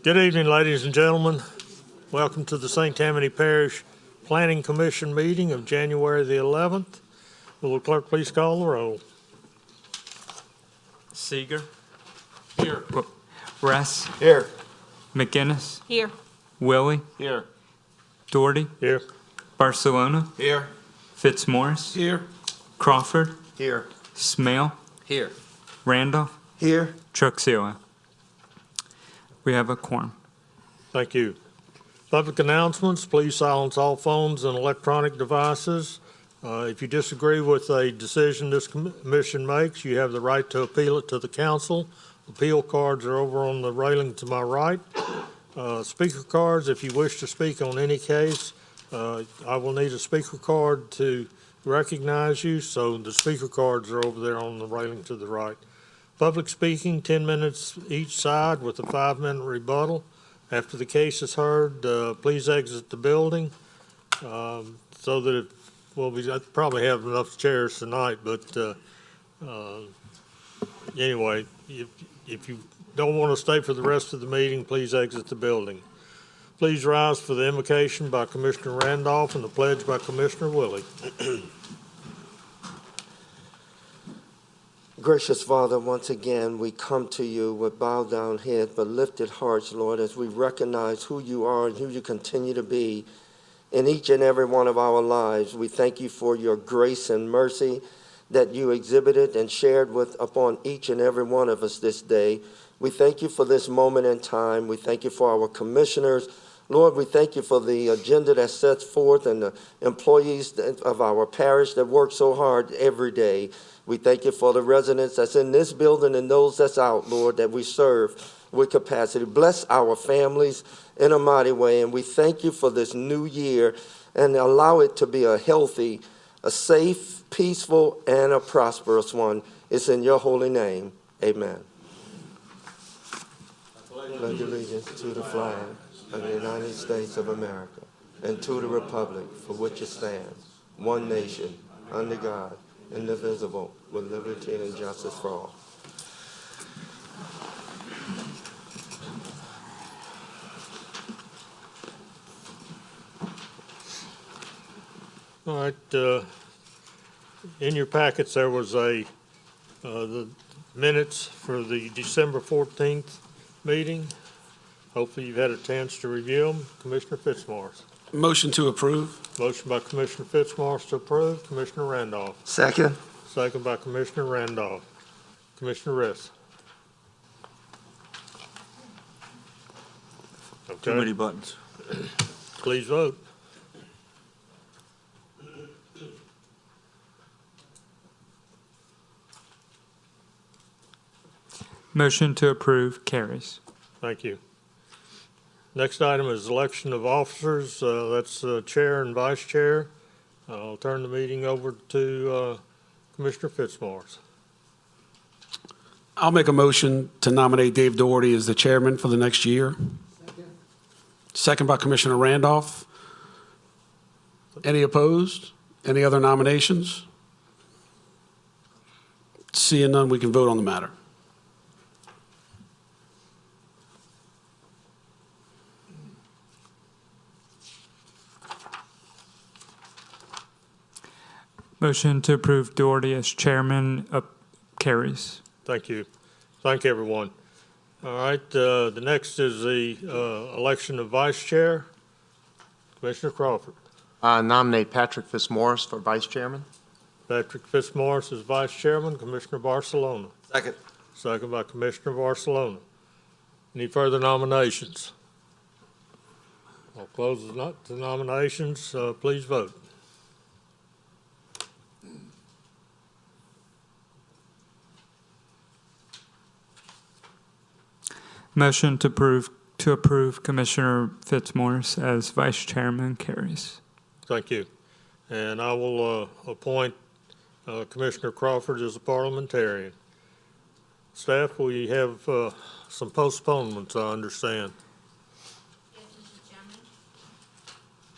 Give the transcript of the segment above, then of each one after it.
Good evening, ladies and gentlemen. Welcome to the St. Tammany Parish Planning Commission meeting of January the 11th. Will the clerk please call the roll? Seeger. Here. Ress. Here. McGinnis. Here. Willie. Here. Doherty. Here. Barcelona. Here. Fitzmaurice. Here. Crawford. Here. Smale. Here. Randolph. Here. Truxilla. We have a quorum. Thank you. Public announcements, please silence all phones and electronic devices. If you disagree with a decision this commission makes, you have the right to appeal it to the council. Appeal cards are over on the railing to my right. Speaker cards, if you wish to speak on any case, I will need a speaker card to recognize you, so the speaker cards are over there on the railing to the right. Public speaking, 10 minutes each side with a 5-minute rebuttal. After the case is heard, please exit the building so that it will be, I probably have enough chairs tonight, but anyway, if you don't want to stay for the rest of the meeting, please exit the building. Please rise for the invocation by Commissioner Randolph and the pledge by Commissioner Willie. Gracious Father, once again, we come to you with bowed down heads but lifted hearts, Lord, as we recognize who you are and who you continue to be in each and every one of our lives. We thank you for your grace and mercy that you exhibited and shared with upon each and every one of us this day. We thank you for this moment in time. We thank you for our commissioners. Lord, we thank you for the agenda that sets forth and the employees of our parish that work so hard every day. We thank you for the residents that's in this building and those that's out, Lord, that we serve with capacity. Bless our families in a mighty way, and we thank you for this new year and allow it to be a healthy, a safe, peaceful, and a prosperous one. It's in your holy name. Amen. Pledge allegiance to the flag of the United States of America and to the republic for which it stands, one nation, under God, indivisible, with liberty and justice for all. All right, in your packets there was the minutes for the December 14th meeting. Hopefully you've had a chance to review them. Commissioner Fitzmaurice. Motion to approve. Motion by Commissioner Fitzmaurice to approve. Commissioner Randolph. Second. Second by Commissioner Randolph. Commissioner Riss. Okay. Too many buttons. Please vote. Motion to approve carries. Thank you. Next item is election of officers. That's chair and vice chair. I'll turn the meeting over to Commissioner Fitzmaurice. I'll make a motion to nominate Dave Doherty as the chairman for the next year. Second by Commissioner Randolph. Any opposed? Any other nominations? Seeing none, we can vote on the matter. Motion to approve Doherty as chairman carries. Thank you. Thank everyone. All right, the next is the election of vice chair. Commissioner Crawford. Nominate Patrick Fitzmaurice for vice chairman. Patrick Fitzmaurice is vice chairman. Commissioner Barcelona. Second. Second by Commissioner Barcelona. Any further nominations? I'll close the nominations. Please vote. Motion to approve Commissioner Fitzmaurice as vice chairman carries. Thank you. And I will appoint Commissioner Crawford as a parliamentarian. Staff, we have some postponements, I understand. Yes, Mr. Chairman.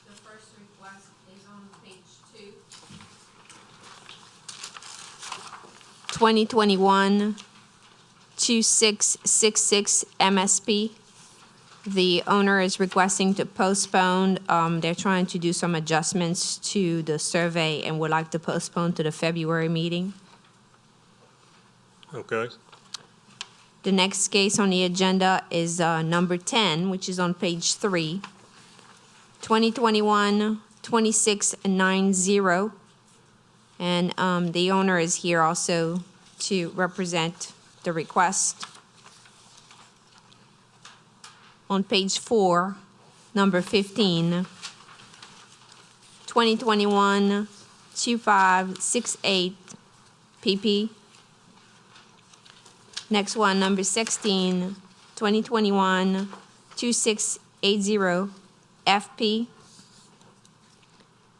The first request is on page 2. 2021 2666 MSP. The owner is requesting to postpone. They're trying to do some adjustments to the survey and would like to postpone to the February meeting. Okay. The next case on the agenda is number 10, which is on page 3, 2021-2690. And the owner is here also to represent the request. On page 4, number 15, 2021-2568 PP. Next one, number 16, 2021-2680 FP.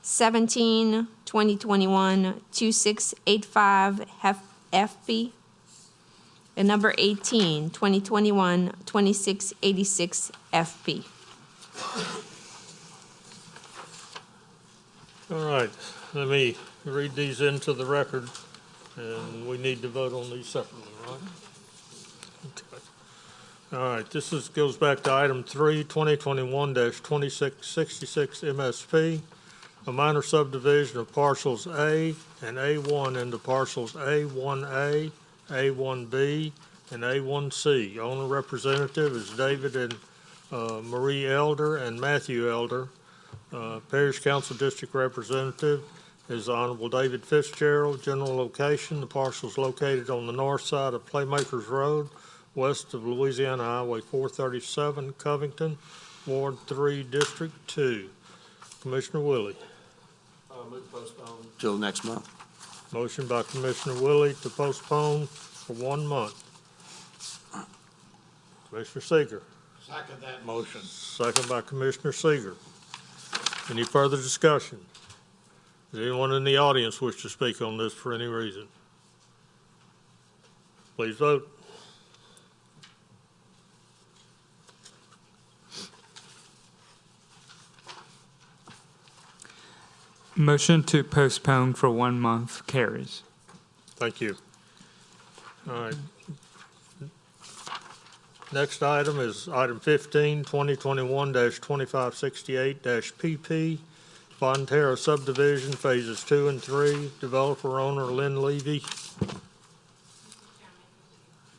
17, 2021-2685 FP. And number 18, 2021-2686 FP. All right, let me read these into the record, and we need to vote on these separately, right? Okay. All right, goes back to item 3, 2021-2666 MSP, a minor subdivision of parcels A and A1 into parcels A1A, A1B, and A1C. Owner representative is David and Marie Elder and Matthew Elder. Parish Council District Representative is Honorable David Fitzgerald. General location, the parcel is located on the north side of Playmakers Road, west of Louisiana Highway 437, Covington, Ward 3, District 2. Commissioner Willie. Move to postpone till next month. Motion by Commissioner Willie to postpone for 1 month. Commissioner Seeger. Second that motion. Second by Commissioner Seeger. Any further discussion? Does anyone in the audience wish to speak on this for any reason? Please vote. Motion to postpone for 1 month carries. Thank you. All right. Next item is item 15, 2021-2568-PP, Bonterra Subdivision, Phases 2 and 3, developer owner Lynn Levy.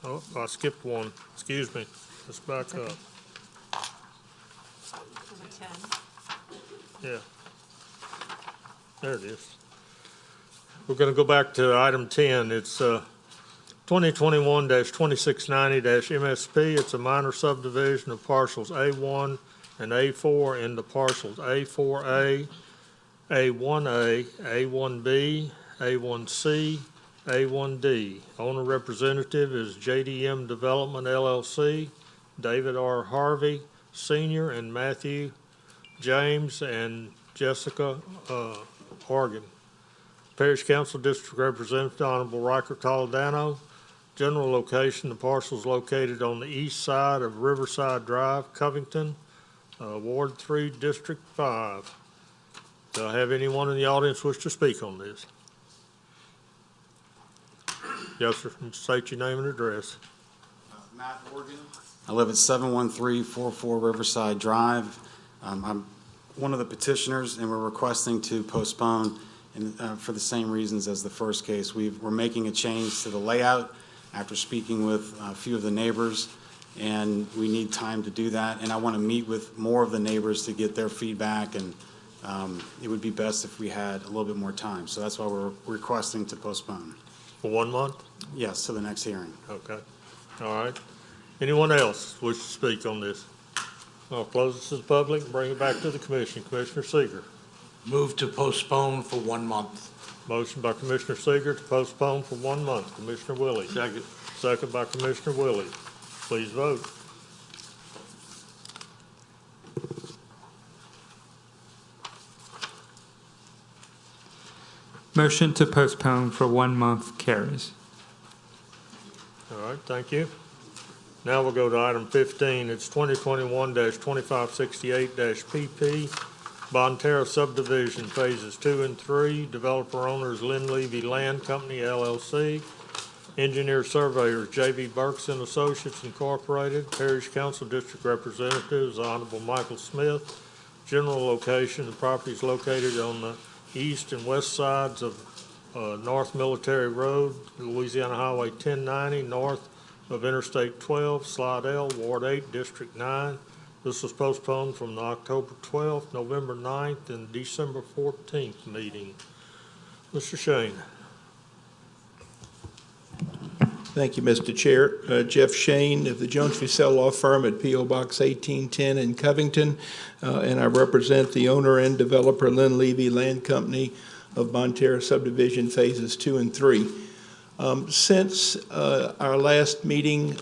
Oh, I skipped one. Excuse me. Let's back up. Yeah. There it is. We're going to go back to item 10. It's 2021-2690-MSP. It's a minor subdivision of parcels A1 and A4 into parcels A4A, A1A, A1B, A1C, A1D. Owner representative is JDM Development LLC, David R. Harvey Sr. and Matthew James and Jessica Horgan. Parish Council District Representative Honorable Riker Toledano. General location, the parcel is located on the east side of Riverside Drive, Covington, Ward 3, District 5. Do I have anyone in the audience wish to speak on this? Yes, sir. State your name and address. Matt Horgan. I live at 71344 Riverside Drive. I'm one of the petitioners, and we're requesting to postpone for the same reasons as the first case. We're making a change to the layout after speaking with a few of the neighbors, and we need time to do that. And I want to meet with more of the neighbors to get their feedback, and it would be best if we had a little bit more time. So that's why we're requesting to postpone. For 1 month? Yes, to the next hearing. Okay. All right. Anyone else wish to speak on this? I'll close this to the public and bring it back to the commission. Commissioner Seeger. Move to postpone for 1 month. Motion by Commissioner Seeger to postpone for 1 month. Commissioner Willie. Second. Second by Commissioner Willie. Please vote. Motion to postpone for 1 month carries. All right, thank you. Now we'll go to item 15. It's 2021-2568-PP, Bonterra Subdivision, Phases 2 and 3. Developer owner is Lynn Levy Land Company, LLC. Engineer Surveyors, J.V. Burks and Associates Incorporated. Parish Council District Representatives, Honorable Michael Smith. General location, the property is located on the east and west sides of North Military Road, Louisiana Highway 1090, north of Interstate 12, Slidell, Ward 8, District 9. This was postponed from the October 12th, November 9th, and December 14th meeting. Mr. Shane. Thank you, Mr. Chair. Jeff Shane of the Jones Fussell Law Firm at P.O. Box 1810 in Covington, and I represent the owner and developer Lynn Levy Land Company of Bonterra Subdivision Phases 2 and 3. Since our last meeting,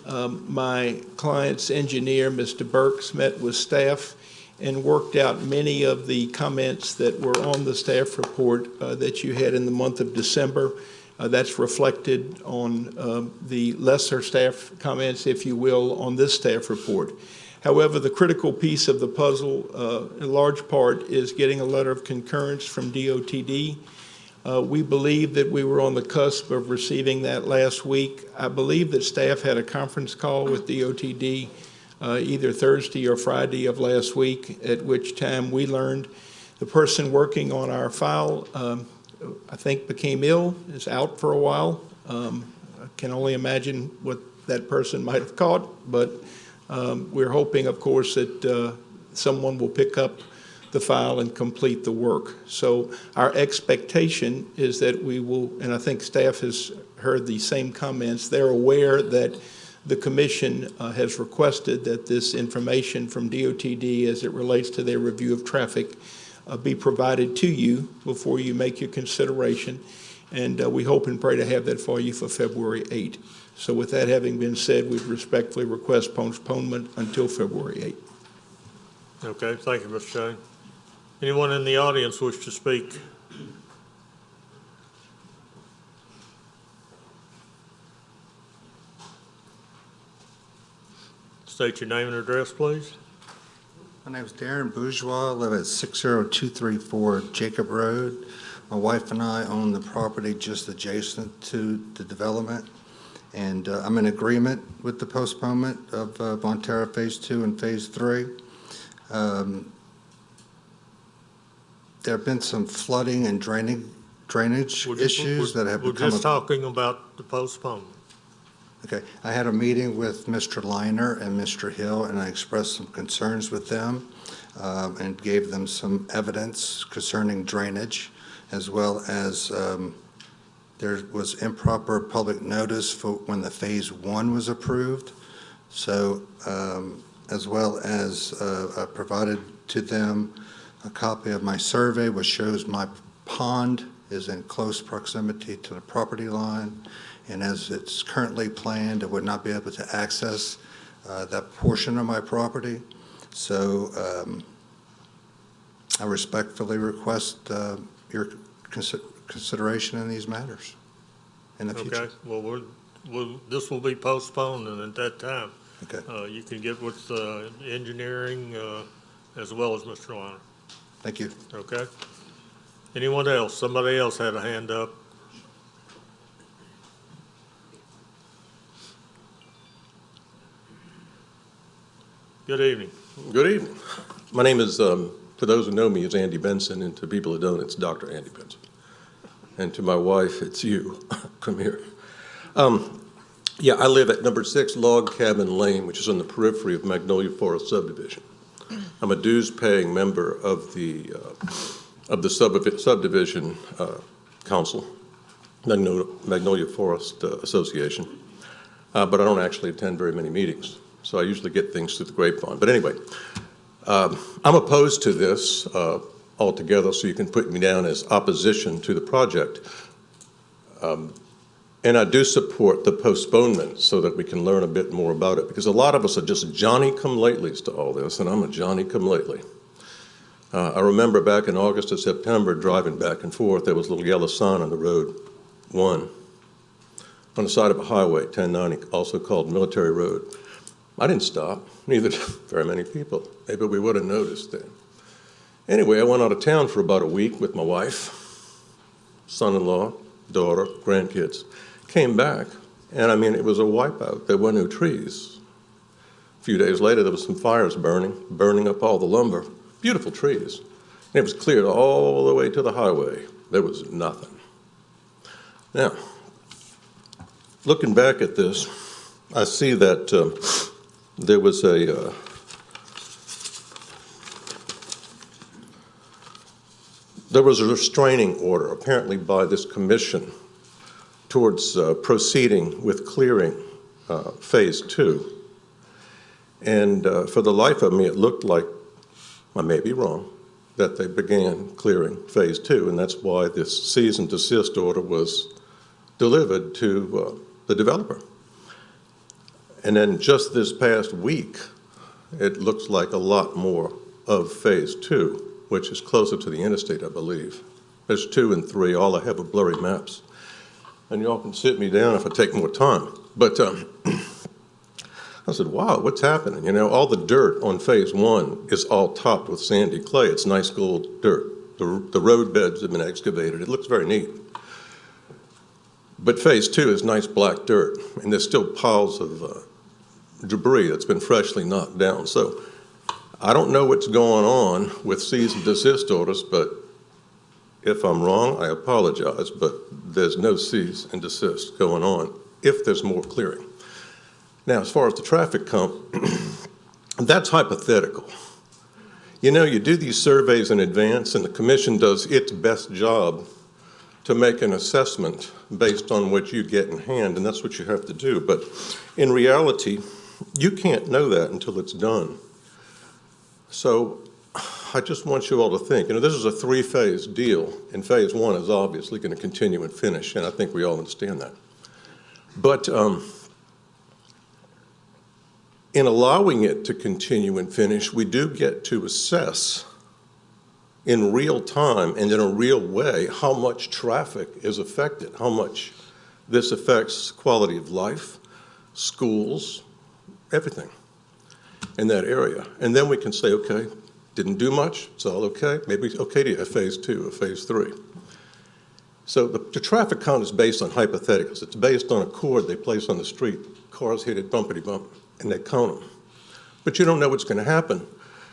my client's engineer, Mr. Burks, met with staff and worked out many of the comments that were on the staff report that you had in the month of December. That's reflected on the lesser staff comments, if you will, on this staff report. However, the critical piece of the puzzle, in large part, is getting a letter of concurrence from DOTD. We believe that we were on the cusp of receiving that last week. I believe that staff had a conference call with DOTD either Thursday or Friday of last week, at which time we learned the person working on our file I think became ill, is out for a while. I can only imagine what that person might have caught, but we're hoping, of course, that someone will pick up the file and complete the work. So our expectation is that we will, and I think staff has heard the same comments, they're aware that the commission has requested that this information from DOTD as it relates to their review of traffic be provided to you before you make your consideration, and we hope and pray to have that for you for February 8. So with that having been said, we respectfully request postponement until February 8. Okay, thank you, Mr. Shane. Anyone in the audience wish to speak? State your name and address, please. My name is Darren Bourgeois. I live at 60234 Jacob Road. My wife and I own the property just adjacent to the development, and I'm in agreement with the postponement of Bonterra Phase 2 and Phase 3. There have been some flooding and drainage issues that have become... We're just talking about the postponement. Okay, I had a meeting with Mr. Liner and Mr. Hill, and I expressed some concerns with them and gave them some evidence concerning drainage, as well as there was improper public notice for when the Phase 1 was approved. So, as well as I provided to them a copy of my survey, which shows my pond is in close proximity to the property line. And as it's currently planned, I would not be able to access that portion of my property. So I respectfully request your consideration in these matters in the future. Okay, well, this will be postponed, and at that time, Okay. you can get with engineering as well as Mr. Liner. Thank you. Okay? Anyone else? Somebody else had a hand up. Good evening. Good evening. My name is, for those who know me, is Andy Benson, and to people who don't, it's Dr. Andy Benson. And to my wife, it's you. Come here. Yeah, I live at number 6 Log Cabin Lane, which is on the periphery of Magnolia Forest Subdivision. I'm a dues-paying member of the Subdivision Council, Magnolia Forest Association, but I don't actually attend very many meetings. So I usually get things through the grapevine. But anyway, I'm opposed to this altogether, so you can put me down as opposition to the project. And I do support the postponement so that we can learn a bit more about it, because a lot of us are just Johnny-come-latelys to all this, and I'm a Johnny-come-lately. I remember back in August or September driving back and forth, there was a little yellow sign on the road, 1, on the side of a highway, 1090, also called Military Road. I didn't stop, neither did very many people. Maybe we would have noticed then. Anyway, I went out of town for about a week with my wife, son-in-law, daughter, grandkids. Came back, And I mean, it was a wipeout. There were no trees. A few days later, there was some fires burning up all the lumber. Beautiful trees. And it was cleared all the way to the highway. There was nothing. Now, looking back at this, I see that there was a restraining order, apparently by this commission, towards proceeding with clearing Phase 2. And for the life of me, it looked like, I may be wrong, that they began clearing Phase 2, and that's why this cease and desist order was delivered to the developer. And then just this past week, it looks like a lot more of Phase 2, which is closer to the interstate, I believe. There's 2 and 3, all I have are blurry maps. And y'all can sit me down if I take more time. But I said, wow, what's happening? You know, all the dirt on Phase 1 is all topped with sandy clay. It's nice gold dirt. The road beds have been excavated. It looks very neat. But Phase 2 is nice black dirt, and there's still piles of debris that's been freshly knocked down. So I don't know what's going on with cease and desist orders, but if I'm wrong, I apologize, but there's no cease and desist going on if there's more clearing. Now, as far as the traffic count, that's hypothetical. You know, you do these surveys in advance, and the commission does its best job to make an assessment based on what you get in hand, and that's what you have to do. But in reality, you can't know that until it's done. So I just want you all to think, you know, this is a 3-phase deal, and Phase 1 is obviously going to continue and finish, and I think we all understand that. But in allowing it to continue and finish, we do get to assess in real time and in a real way how much traffic is affected, how much this affects quality of life, schools, everything in that area. And then we can say, okay, didn't do much, it's all okay, maybe it's okay to have Phase 2 or Phase 3. So the traffic count is based on hypotheticals. It's based on a cord they place on the street. Cars hit it bumpity bump, and they count them. But you don't know what's going to happen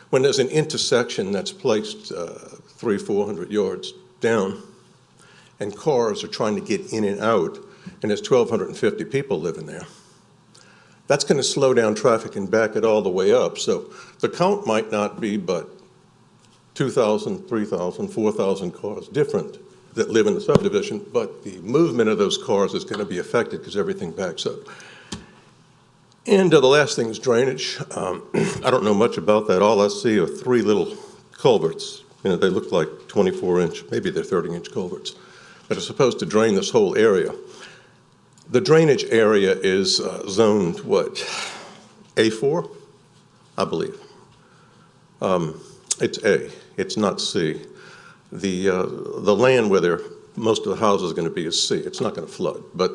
when there's an intersection that's placed 300-400 yards down, and cars are trying to get in and out, and there's 1,250 people living there. That's going to slow down traffic and back it all the way up. So the count might not be but 2,000, 3,000, 4,000 cars different that live in the subdivision, but the movement of those cars is going to be affected because everything backs up. And the last thing is drainage. I don't know much about that. All I see are 3 little culverts. You know, they look like 24-inch, maybe they're 30-inch culverts that are supposed to drain this whole area. The drainage area is zoned, what, A4, I believe. It's A, it's not C. The land where most of the houses are going to be is C. It's not going to flood, but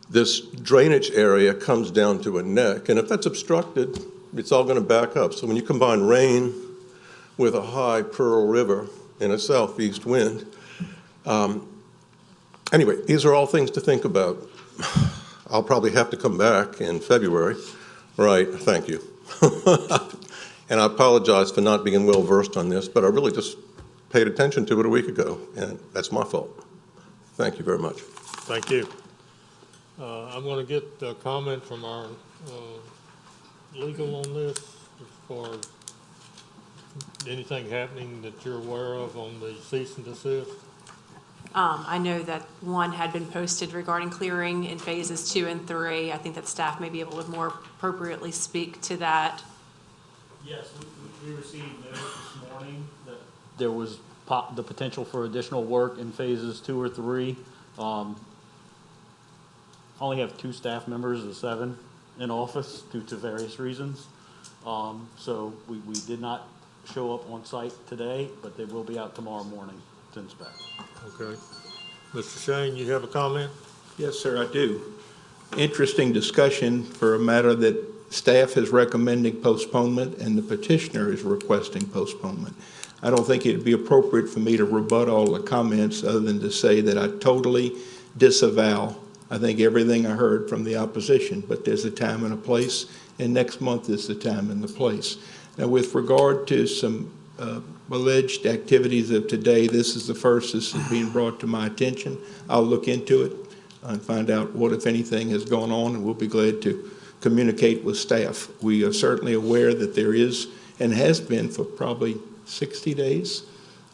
this drainage area comes down to a neck, and if that's obstructed, it's all going to back up. So when you combine rain with a high Pearl River and a southeast wind, anyway, these are all things to think about. I'll probably have to come back in February. Right, thank you. And I apologize for not being well versed on this, but I really just paid attention to it a week ago, and that's my fault. Thank you very much. Thank you. I'm going to get a comment from our legal on this, as far as anything happening that you're aware of on the cease and desist. I know that 1 had been posted regarding clearing in phases 2 and 3. I think that staff may be able to more appropriately speak to that. Yes, we received notice this morning that there was the potential for additional work in phases 2 or 3. Only have 2 staff members of the 7 in office due to various reasons. So we did not show up on site today, but they will be out tomorrow morning to inspect. Okay. Mr. Shane, you have a comment? Yes, sir, I do. Interesting discussion for a matter that staff is recommending postponement and the petitioner is requesting postponement. I don't think it'd be appropriate for me to rebut all the comments other than to say that I totally disavow I think, everything I heard from the opposition, but there's a time and a place, and next month is the time and the place. Now, with regard to some alleged activities of today, this is the first this is being brought to my attention. I'll look into it and find out what, if anything, has gone on, and we'll be glad to communicate with staff. We are certainly aware that there is, and has been for probably 60 days,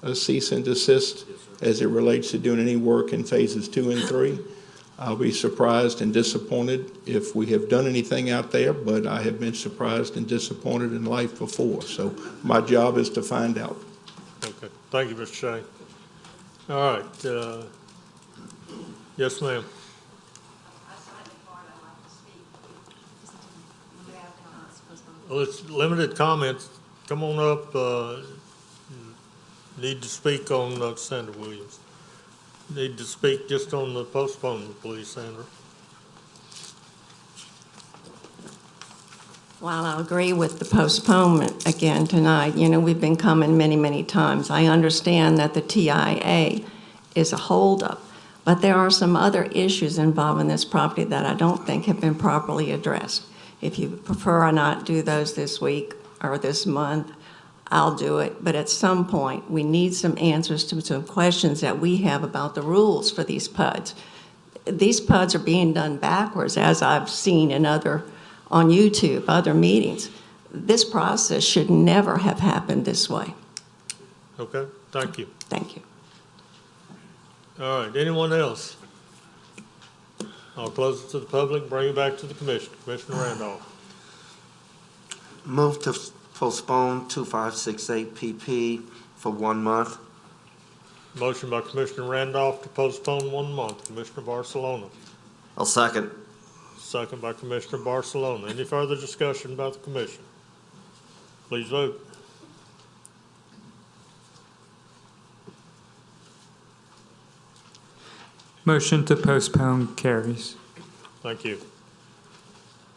a cease and desist as it relates to doing any work in phases 2 and 3. I'll be surprised and disappointed if we have done anything out there, but I have been surprised and disappointed in life before. So my job is to find out. Okay, thank you, Mr. Shane. All right, yes, ma'am. Well, it's limited comments. Come on up. Need to speak on Sandra Williams. Need to speak just on the postponement, please, Sandra. While I agree with the postponement again tonight, you know, we've been coming many, many times. I understand that the TIA is a holdup, but there are some other issues involving this property that I don't think have been properly addressed. If you prefer I not do those this week or this month, I'll do it, but at some point, we need some answers to some questions that we have about the rules for these PUDs. These PUDs are being done backwards, as I've seen in on YouTube, other meetings. This process should never have happened this way. Okay, thank you. Thank you. All right, anyone else? I'll close it to the public, bring it back to the commission. Commissioner Randolph. Move to postpone 2568 PP for 1 month. Motion by Commissioner Randolph to postpone 1 month. Commissioner Barcelona. I'll second. Second by Commissioner Barcelona. Any further discussion about the commission? Please vote. Motion to postpone carries. Thank you.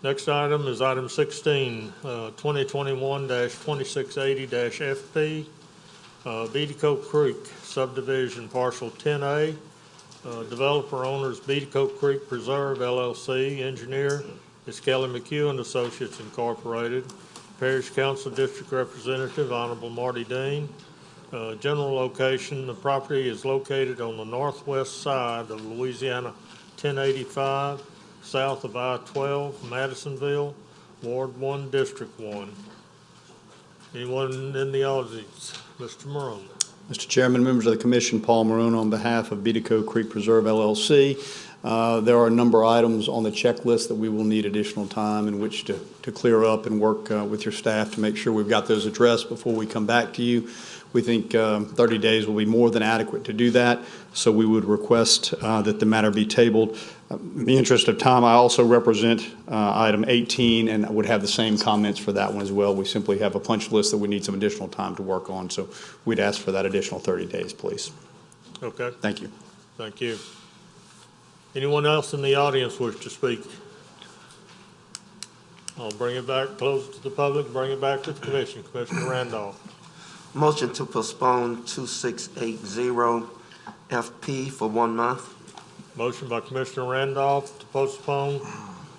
Next item is item 16, 2021-2680-FP, Beatico Creek Subdivision Parcel 10A. Developer owners Beatico Creek Preserve LLC. Engineer is Kelly McHugh and Associates Incorporated. Parish Council District Representative Honorable Marty Dean. General location, the property is located on the northwest side of Louisiana 1085, south of I-12, Madisonville, Ward 1, District 1. Anyone in the audience? Mr. Morone. Mr. Chairman, members of the commission, Paul Marone on behalf of Beatico Creek Preserve LLC. There are a number of items on the checklist that we will need additional time in which to clear up and work with your staff to make sure we've got those addressed before we come back to you. We think 30 days will be more than adequate to do that, so we would request that the matter be tabled. In the interest of time, I also represent item 18 and would have the same comments for that one as well. We simply have a punch list that we need some additional time to work on, so we'd ask for that additional 30 days, please. Okay. Thank you. Thank you. Anyone else in the audience wish to speak? I'll bring it back, close it to the public, bring it back to the commission. Commissioner Randolph. Motion to postpone 2680 FP for 1 month. Motion by Commissioner Randolph to postpone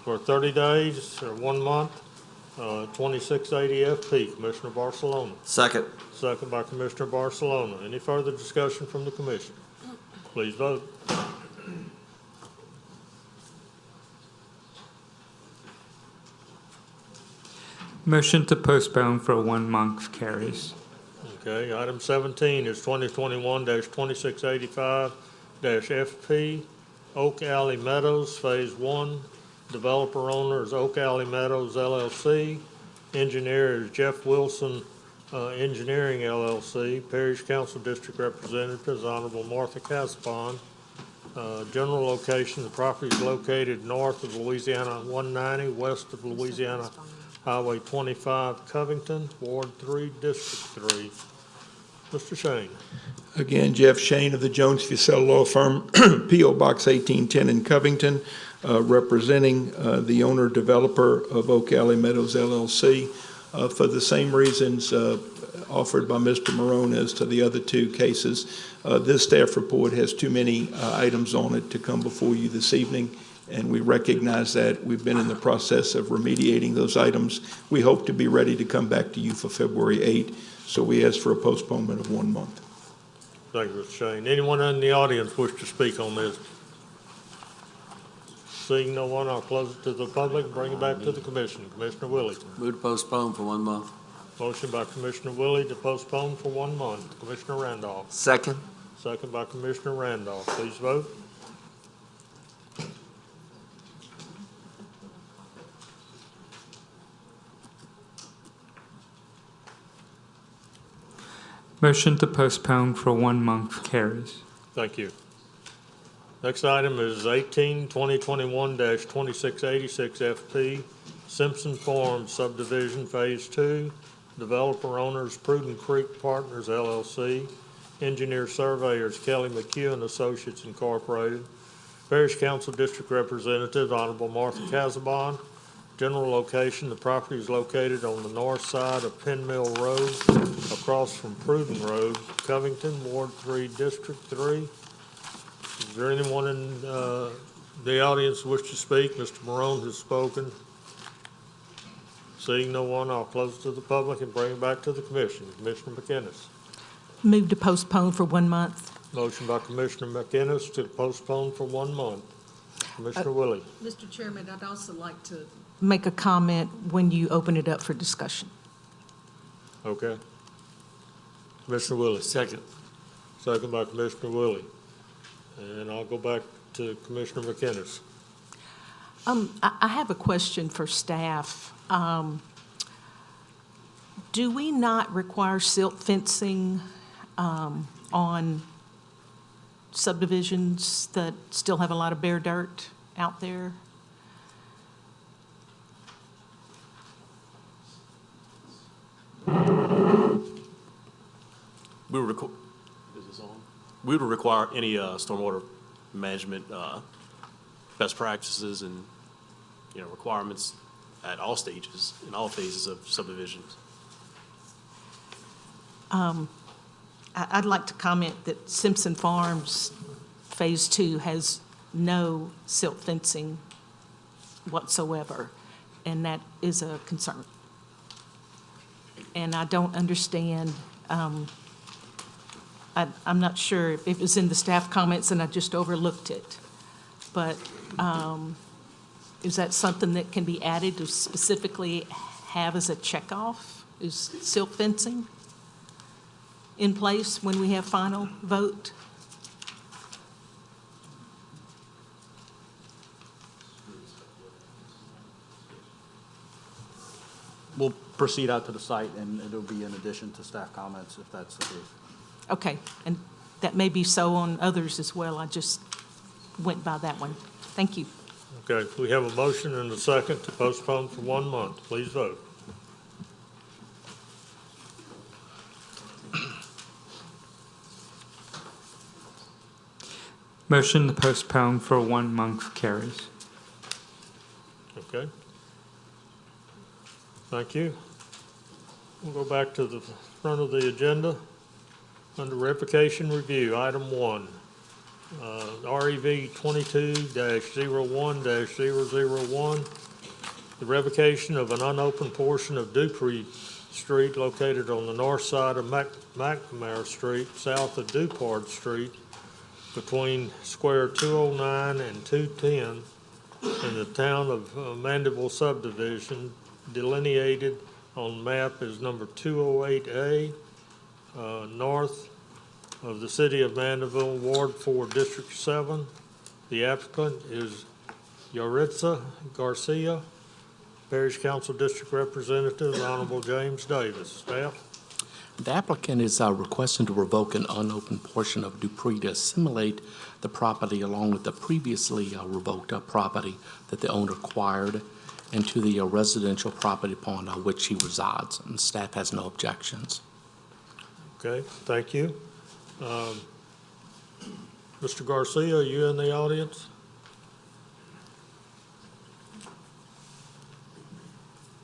for 30 days or 1 month, 2680 FP. Commissioner Barcelona. Second. Second by Commissioner Barcelona. Any further discussion from the commission? Please vote. Motion to postpone for 1 month carries. Okay, item 17 is 2021-2685-FP, Oak Alley Meadows, Phase 1. Developer owner is Oak Alley Meadows LLC. Engineer is Jeff Wilson Engineering LLC. Parish Council District Representative is Honorable Martha Caspon. General location, the property is located north of Louisiana 190, west of Louisiana Highway 25, Covington, Ward 3, District 3. Mr. Shane. Again, Jeff Shane of the Jones Fussell Law Firm, P.O. Box 1810 in Covington, representing the owner-developer of Oak Alley Meadows LLC for the same reasons offered by Mr. Morone as to the other two cases. This staff report has too many items on it to come before you this evening, and we recognize that. We've been in the process of remediating those items. We hope to be ready to come back to you for February 8, so we ask for a postponement of 1 month. Thank you, Mr. Shane. Anyone in the audience wish to speak on this? Seeing no one, I'll close it to the public and bring it back to the commission. Commissioner Willie. Move to postpone for 1 month. Motion by Commissioner Willie to postpone for 1 month. Commissioner Randolph. Second. Second by Commissioner Randolph. Please vote. Motion to postpone for 1 month carries. Thank you. Next item is 18-2021-2686 FP, Simpson Farms Subdivision Phase 2, Developer Owners Prudent Creek Partners LLC, Engineer Surveyors Kelly McHugh and Associates Incorporated, Parish Council District Representative Honorable Martha Casabon. General location, the property is located on the north side of Penn Mill Road, across from Pruden Road, Covington, Ward 3, District 3. Is there anyone in the audience who wish to speak? Mr. Morone has spoken. Seeing no one, I'll close it to the public and bring it back to the commission. Commissioner McInnes. Move to postpone for 1 month. Motion by Commissioner McInnes to postpone for 1 month. Commissioner Willie. Mr. Chairman, I'd also like to make a comment when you open it up for discussion. Okay. Commissioner Willie. Second. Second by Commissioner Willie. And I'll go back to Commissioner McInnes. I have a question for staff. Do we not require silt fencing on subdivisions that still have a lot of bare dirt out there? We would require any stormwater management best practices and requirements at all stages, in all phases of subdivisions. I'd like to comment that Simpson Farms Phase 2 has no silt fencing whatsoever, and that is a concern. And I don't understand, I'm not sure if it was in the staff comments and I just overlooked it, but is that something that can be added to specifically have as a checkoff? Is silt fencing in place when we have final vote? We'll proceed out to the site, and it'll be in addition to staff comments, if that's the case. Okay, and that may be so on others as well. I just went by that one. Thank you. Okay, we have a motion and a second to postpone for 1 month. Please vote. Motion to postpone for 1 month carries. Okay. Thank you. We'll go back to the front of the agenda. Under revocation review, item 1, REV 22-01-001, the revocation of an unopened portion of Dupree Street located on the north side of McNamara Street, south of Dupard Street, between square 209 and 210 in the town of Mandeville subdivision, delineated on map as number 208A, north of the city of Mandeville, Ward 4, District 7. The applicant is Yaritza Garcia, Parish Council District Representative, Honorable James Davis. Staff? The applicant is requesting to revoke an unopened portion of Dupree to assimilate the property along with the previously revoked property that the owner acquired into the residential property upon which he resides, and staff has no objections. Okay, thank you. Mr. Garcia, are you in the audience?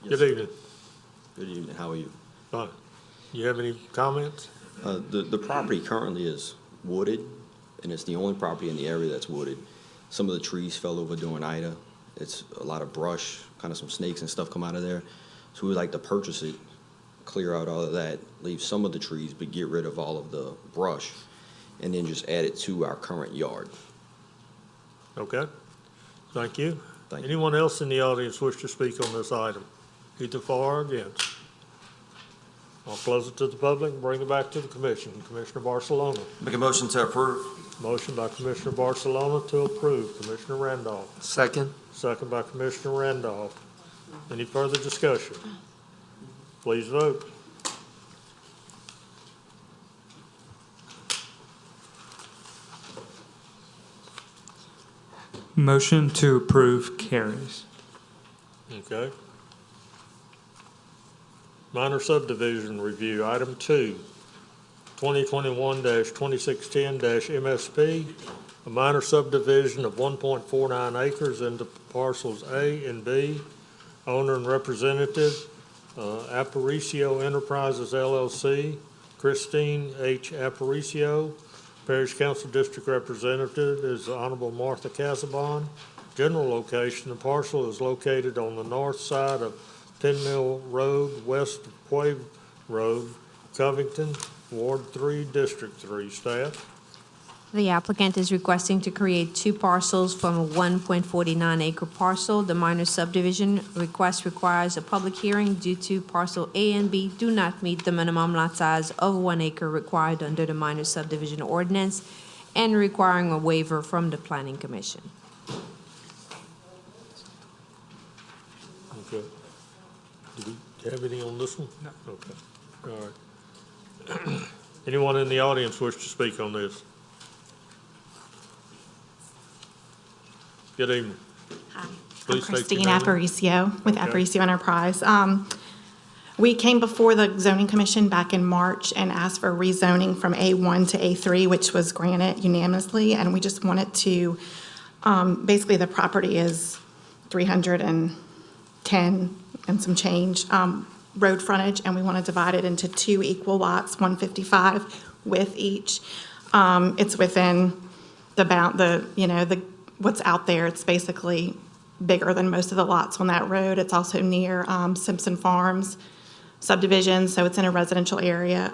Yes, Good evening. Good evening. How are you? Fine. You have any comments? The property currently is wooded, and it's the only property in the area that's wooded. Some of the trees fell over during Ida. It's a lot of brush, kind of some snakes and stuff come out of there. So we would like to purchase it, clear out all of that, leave some of the trees, but get rid of all of the brush, and then just add it to our current yard. Okay, thank you. Thank you. Anyone else in the audience wish to speak on this item, either for or against? I'll close it to the public and bring it back to the commission. Commissioner Barcelona. Make a motion to approve. Motion by Commissioner Barcelona to approve. Commissioner Randolph. Second. Second by Commissioner Randolph. Any further discussion? Please vote. Motion to approve carries. Okay. Minor subdivision review, item 2, 2021-2610-MSP, a minor subdivision of 1.49 acres into parcels A and B. Owner and representative, Aparicio Enterprises LLC, Christine H. Aparicio. Parish Council District Representative is the Honorable Martha Casabon. General location, the parcel is located on the north side of 10 Mill Road, west of Quay Road, Covington, Ward 3, District 3. Staff? The applicant is requesting to create 2 parcels from a 1.49 acre parcel. The minor subdivision request requires a public hearing due to parcel A and B do not meet the minimum lot size of 1 acre required under the minor subdivision ordinance and requiring a waiver from the Planning Commission. Okay. Do we have any on this one? No. Okay. All right. Anyone in the audience wish to speak on this? Good evening. Hi, Please I'm state your Christine name. Aparicio with Okay. Aparicio Enterprise. We came before the zoning commission back in March and asked for rezoning from A1 to A3, which was granted unanimously, and we just wanted to, basically the property is 310 and some change road frontage, and we want to divide it into 2 equal lots, 155 with each. It's within the what's out there. It's basically bigger than most of the lots on that road. It's also near Simpson Farms subdivision, so it's in a residential area.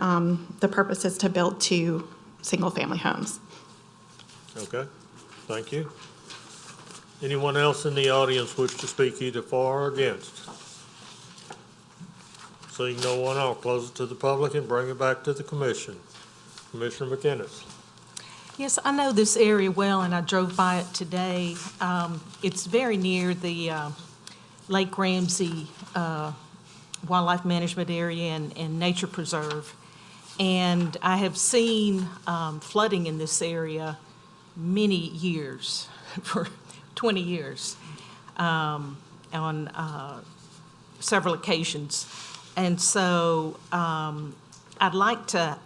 The purpose is to build 2 single-family homes. Okay, thank you. Anyone else in the audience wish to speak either for or against? Seeing no one, I'll close it to the public and bring it back to the commission. Commissioner McInnes. Yes, I know this area well, and I drove by it today. It's very near the Lake Ramsey Wildlife Management Area and Nature Preserve. And I have seen flooding in this area many years, for 20 years, on several occasions. And so I'd like to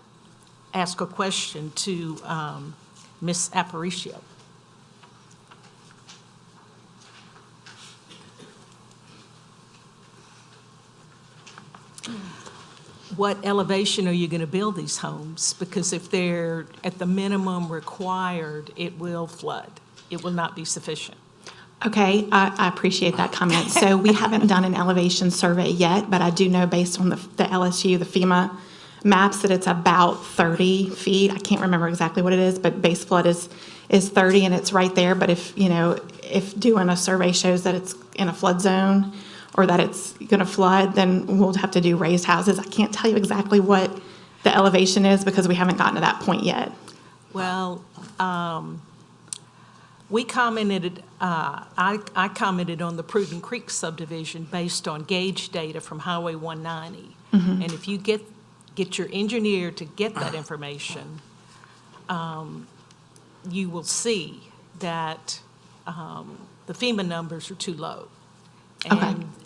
ask a question to Ms. Aparicio. What elevation are you going to build these homes? Because if they're at the minimum required, it will flood. It will not be sufficient. Okay, I appreciate that comment. So we haven't done an elevation survey yet, but I do know based on the LSU, the FEMA maps, that it's about 30 feet. I can't remember exactly what it is, but base flood is 30 and it's right there. But if doing a survey shows that it's in a flood zone or that it's going to flood, then we'll have to do raised houses. I can't tell you exactly what the elevation is because we haven't gotten to that point yet. Well, we commented, I commented on the Prudent Creek subdivision based on gauge data from Highway 190. Mhm. And if you get your engineer to get that information, you will see that the FEMA numbers are too low.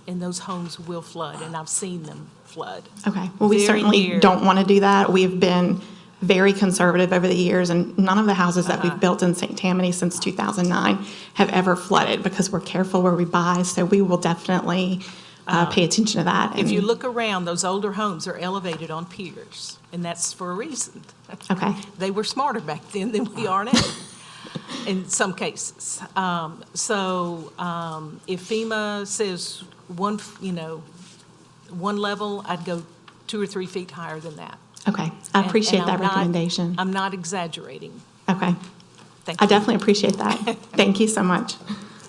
And those homes will flood, and I've seen them flood. Okay, well, we Very certainly near- don't want to do that. We've been very conservative over the years, and none of the houses that we've built in St. Tammany since 2009 have ever flooded because we're careful where we buy, so we will definitely pay attention to that. If you And- look around, those older homes are elevated on piers, and that's for a reason. Okay. They were smarter back then than we are now. in some cases. If FEMA says one level, I'd go 2 or 3 feet higher than that. Okay, I appreciate And that I'm not- recommendation. I'm not exaggerating. Okay, Thank I you. definitely appreciate that. Thank you so much.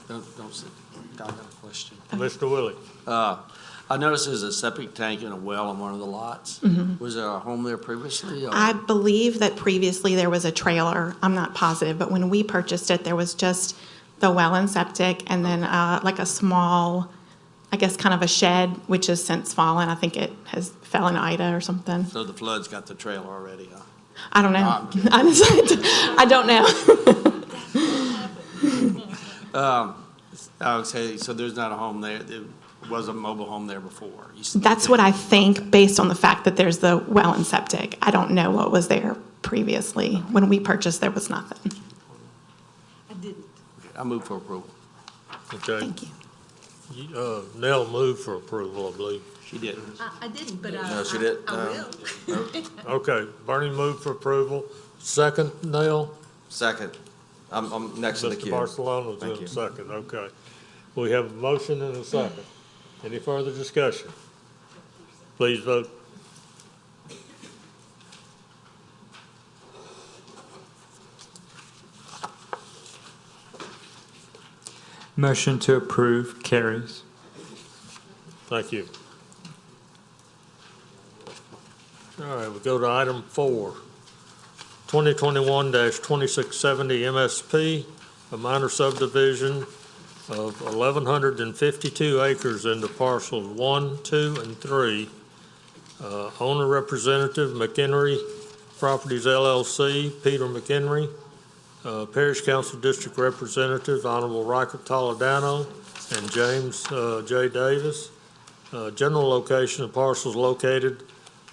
Don't sit. I got a question. Mr. Willie. I noticed there's a septic tank and a well on one of the lots. Mhm. Was there a home there previously? Or? I believe that previously there was a trailer. I'm not positive, but when we purchased it, there was just the well and septic, and then like a small, I guess, kind of a shed, which has since fallen. I think it has fell in Ida or something. So the flood's got the trailer already, huh? I don't No, know. I'm kidding. Honestly, I don't know. I would say, so there's not a home there. There was a mobile home there before. That's what I think, based on the fact that there's the well and septic. I don't know what was there previously. When we purchased, there was nothing. I move for approval. Okay. Thank you. Nell moved for approval, I believe. She didn't. I didn't, but No, she didn't. Okay, Bernie moved for approval. Second, Nell? Second. I'm next in the Mr. queue. Barcelona's Thank in you. second, okay. We have a motion and a second. Any further discussion? Please vote. Motion to approve carries. Thank you. All right, we go to item 4. 2021-2670 MSP, a minor subdivision of 1,152 acres into parcels 1, 2, and 3. Owner representative, McHenry Properties LLC, Peter McHenry. Parish Council District Representative, Honorable Riker Toledano and James J. Davis. General location of parcels located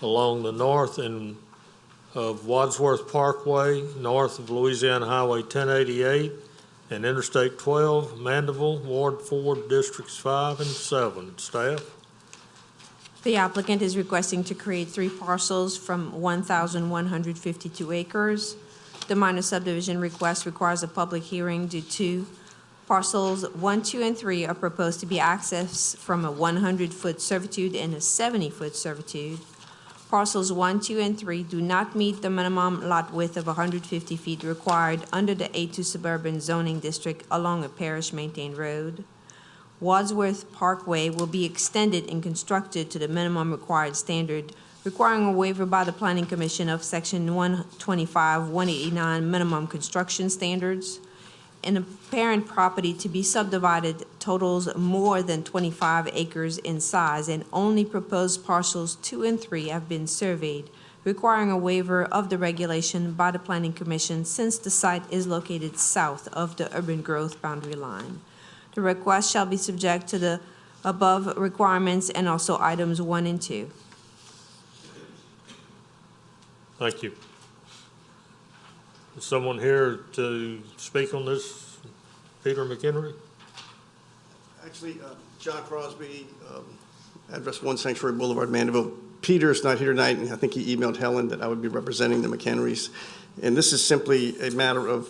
along the north end of Wadsworth Parkway, north of Louisiana Highway 1088 and Interstate 12, Mandeville, Ward 4, Districts 5 and 7. Staff? The applicant is requesting to create 3 parcels from 1,152 acres. The minor subdivision request requires a public hearing due to parcels 1, 2, and 3 are proposed to be accessed from a 100-foot servitude and a 70-foot servitude. Parcels 1, 2, and 3 do not meet the minimum lot width of 150 feet required under the A2 suburban zoning district along a parish-maintained road. Wadsworth Parkway will be extended and constructed to the minimum required standard, requiring a waiver by the Planning Commission of Section 125-189 minimum construction standards. An apparent property to be subdivided totals more than 25 acres in size, and only proposed parcels 2 and 3 have been surveyed, requiring a waiver of the regulation by the Planning Commission since the site is located south of the urban growth boundary line. The request shall be subject to the above requirements and also items 1 and 2. Thank you. Is someone here to speak on this? Peter McHenry? Actually, John Crosby, address 1 Sanctuary Boulevard, Mandeville. Peter's not here tonight, and I think he emailed Helen that I would be representing the McHenrys. And this is simply a matter of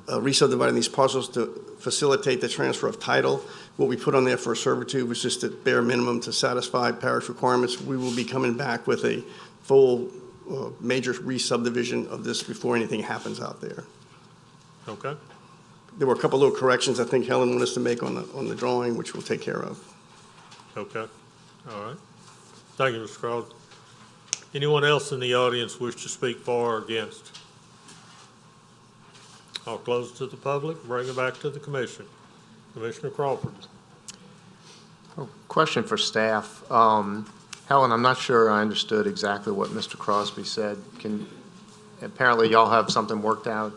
re-subdividing these parcels to facilitate the transfer of title. What we put on there for servitude was just the bare minimum to satisfy parish requirements. We will be coming back with a full major re-subdivision of this before anything happens out there. Okay. There were a couple little corrections I think Helen wanted us to make on the drawing, which we'll take care of. Okay. All right. Thank you, Mr. Crosby. Anyone else in the audience wish to speak for or against? I'll close it to the public, bring it back to the commission. Commissioner Crawford. Question for staff. Helen, I'm not sure I understood exactly what Mr. Crosby said. Apparently y'all have something worked out.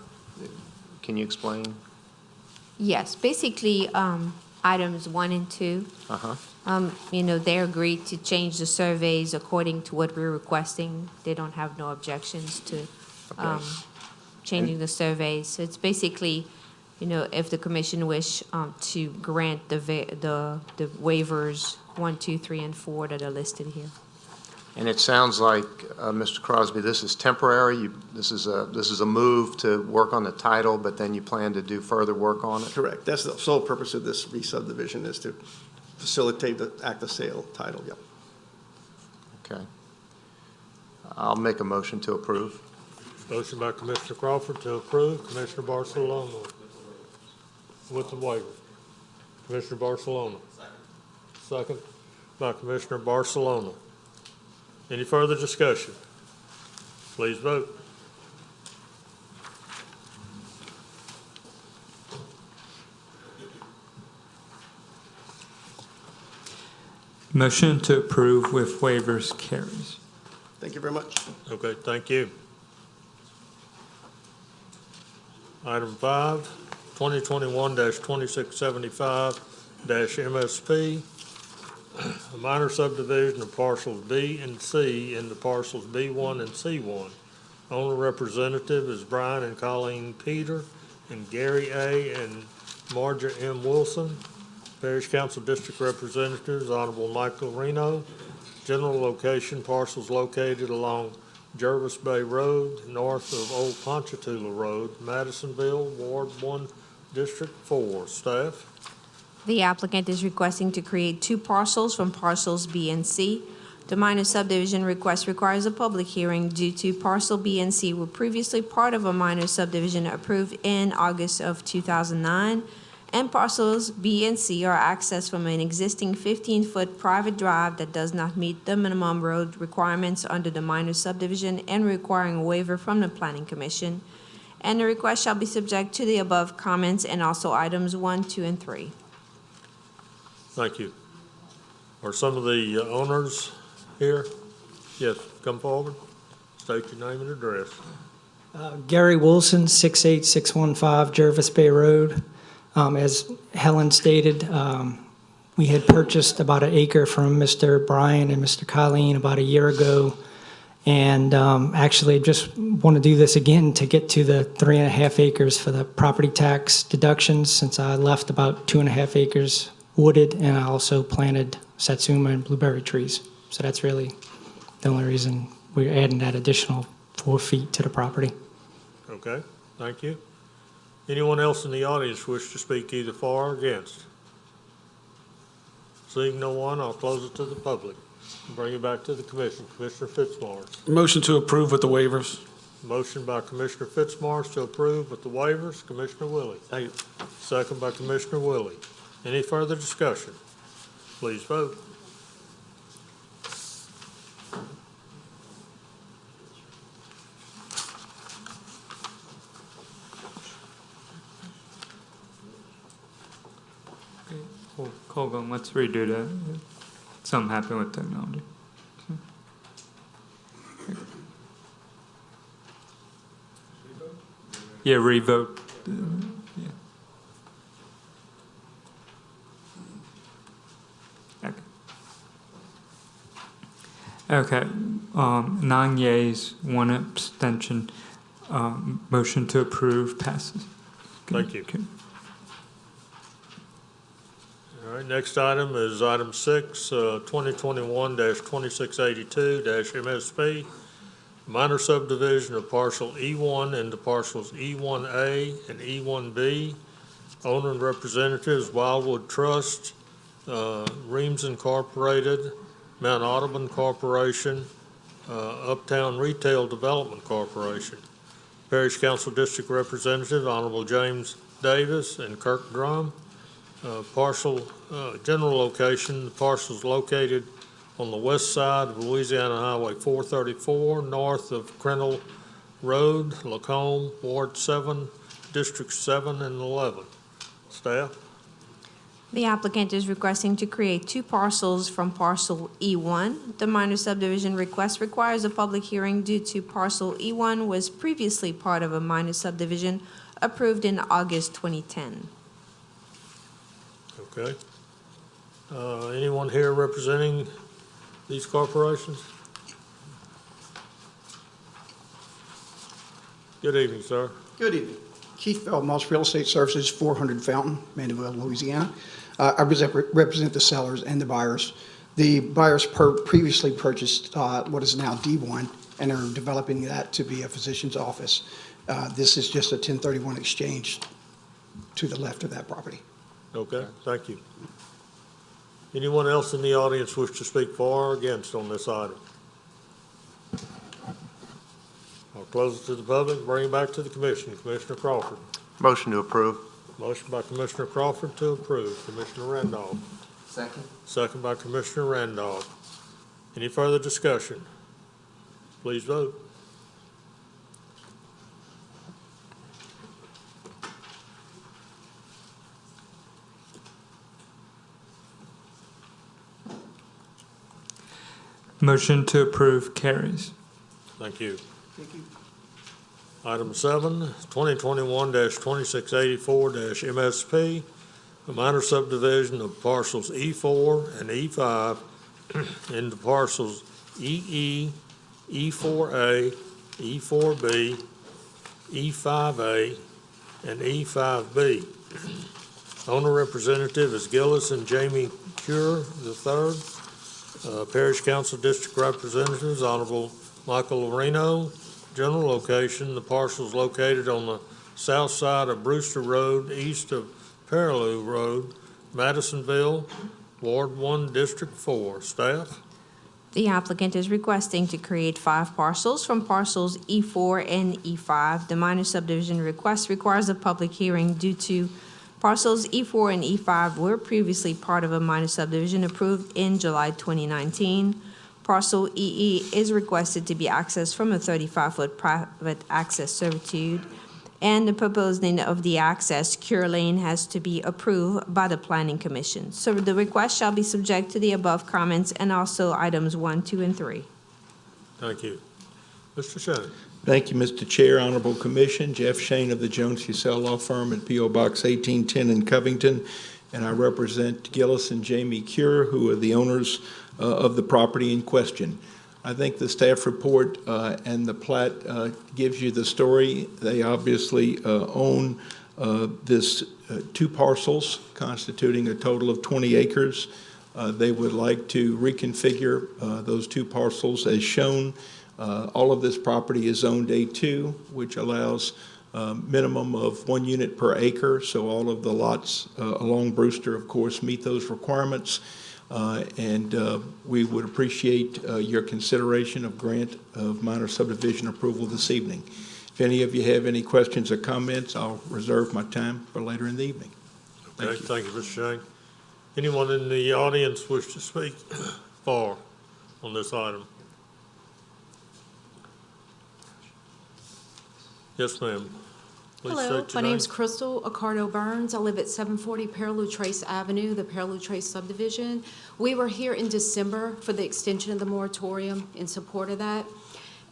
Can you explain? Yes, basically, items 1 and 2. They agreed to change the surveys according to what we're requesting. They don't have no objections to changing the surveys. So it's basically, if the commission wish to grant the waivers 1, 2, 3, and 4 that are listed here. And it sounds like, Mr. Crosby, this is temporary. This is a move to work on the title, but then you plan to do further work on it? Correct. That's the sole purpose of this re-subdivision, is to facilitate the act of sale title, yep. Okay. I'll make a motion to approve. Motion by Commissioner Crawford to approve. Commissioner Barcelona with the waiver. Commissioner Barcelona. Second by Commissioner Barcelona. Any further discussion? Please vote. Motion to approve with waivers carries. Thank you very much. Okay, thank you. Item 5, 2021-2675-MSP, a minor subdivision of parcels B and C into parcels B1 and C1. Owner representative is Brian and Colleen Peter and Gary A. and Marja M. Wilson. Parish Council District Representatives, Honorable Michael Reno. General location, parcels located along Jervis Bay Road, north of Old Ponchatoula Road, Madisonville, Ward 1, District 4. Staff? The applicant is requesting to create 2 parcels from parcels B and C. The minor subdivision request requires a public hearing due to parcel B and C were previously part of a minor subdivision approved in August of 2009, and parcels B and C are accessed from an existing 15-foot private drive that does not meet the minimum road requirements under the minor subdivision and requiring a waiver from the Planning Commission. And the request shall be subject to the above comments and also items 1, 2, and 3. Thank you. Are some of the owners here? Yes, come forward. State your name and address. Gary Wilson, 68615 Jervis Bay Road. As Helen stated, we had purchased about an acre from Mr. Brian and Mr. Colleen about a year ago. And actually just want to do this again to get to the 3.5 acres for the property tax deductions, since I left about 2.5 acres wooded, and I also planted satsuma and blueberry trees. So that's really the only reason we're adding that additional 4 feet to the property. Okay, thank you. Anyone else in the audience wish to speak either for or against? Seeing no one, I'll close it to the public and bring it back to the commission. Commissioner Fitzmaurice. Motion to approve with the waivers. Motion by Commissioner Fitzmaurice to approve with the waivers. Commissioner Willie. Second by Commissioner Willie. Any further discussion? Please vote. Colgan, let's redo that. Something happened with technology. Yeah, revote. Yeah. Okay. 9 yeas, 1 abstention. Motion to approve passes. Thank you. All right, next item is item 6, 2021-2682-MSP, minor subdivision of parcel E1 into parcels E1A and E1B. Owner and representatives, Wildwood Trust, Reams Incorporated, Mount Audubon Corporation, Uptown Retail Development Corporation. Parish Council District Representative, Honorable James Davis and Kirk Drum. General location, the parcel's located on the west side of Louisiana Highway 434, north of Crennel Road, Lacombe, Ward 7, District 7 and 11. Staff? The applicant is requesting to create 2 parcels from parcel E1. The minor subdivision request requires a public hearing due to parcel E1 was previously part of a minor subdivision approved in August 2010. Okay. Anyone here representing these corporations? Good evening, sir. Good evening. Keith Belmoss, Real Estate Services, 400 Fountain, Mandeville, Louisiana. I represent the sellers and the buyers. The buyers previously purchased what is now D1 and are developing that to be a physician's office. This is just a 1031 exchange to the left of that property. Okay, thank you. Anyone else in the audience wish to speak for or against on this item? I'll close it to the public, bring it back to the commission. Commissioner Crawford. Motion to approve. Motion by Commissioner Crawford to approve. Commissioner Randolph. Second. Second by Commissioner Randolph. Any further discussion? Please vote. Motion to approve carries. Thank you. Item 7, 2021-2684-MSP, a minor subdivision of parcels E4 and E5 into parcels EE, E4A, E4B, E5A, and E5B. Owner representative is Gillis and Jamie Cure III. Parish Council District Representatives, Honorable Michael Loreno. General location, the parcel is located on the south side of Brewster Road, east of Parallel Road, Madisonville, Ward 1, District 4. Staff? The applicant is requesting to create 5 parcels from parcels E4 and E5. The minor subdivision request requires a public hearing due to parcels E4 and E5 were previously part of a minor subdivision approved in July 2019. Parcel EE is requested to be accessed from a 35-foot private access servitude, and the proposed name of the access, Cure Lane, has to be approved by the Planning Commission. So the request shall be subject to the above comments and also items 1, 2, and 3. Thank you. Mr. Shane. Thank you, Mr. Chair, Honorable Commission. Jeff Shane of the Jones Fussell Law Firm at P.O. Box 1810 in Covington, and I represent Gillis and Jamie Cure, who are the owners of the property in question. I think the staff report and the plat gives you the story. They obviously own this 2 parcels constituting a total of 20 acres. They would like to reconfigure those 2 parcels as shown. All of this property is zoned A2, which allows minimum of 1 unit per acre. So all of the lots along Brewster, of course, meet those requirements. And we would appreciate your consideration of grant of minor subdivision approval this evening. If any of you have any questions or comments, I'll reserve my time for later in the evening. Okay, thank you, Mr. Shane. Anyone in the audience wish to speak for on this item? Yes, ma'am. Please Hello, state your my name. name's Crystal Accardo Burns. I live at 740 Parallel Trace Avenue, the Parallel Trace subdivision. We were here in December for the extension of the moratorium in support of that,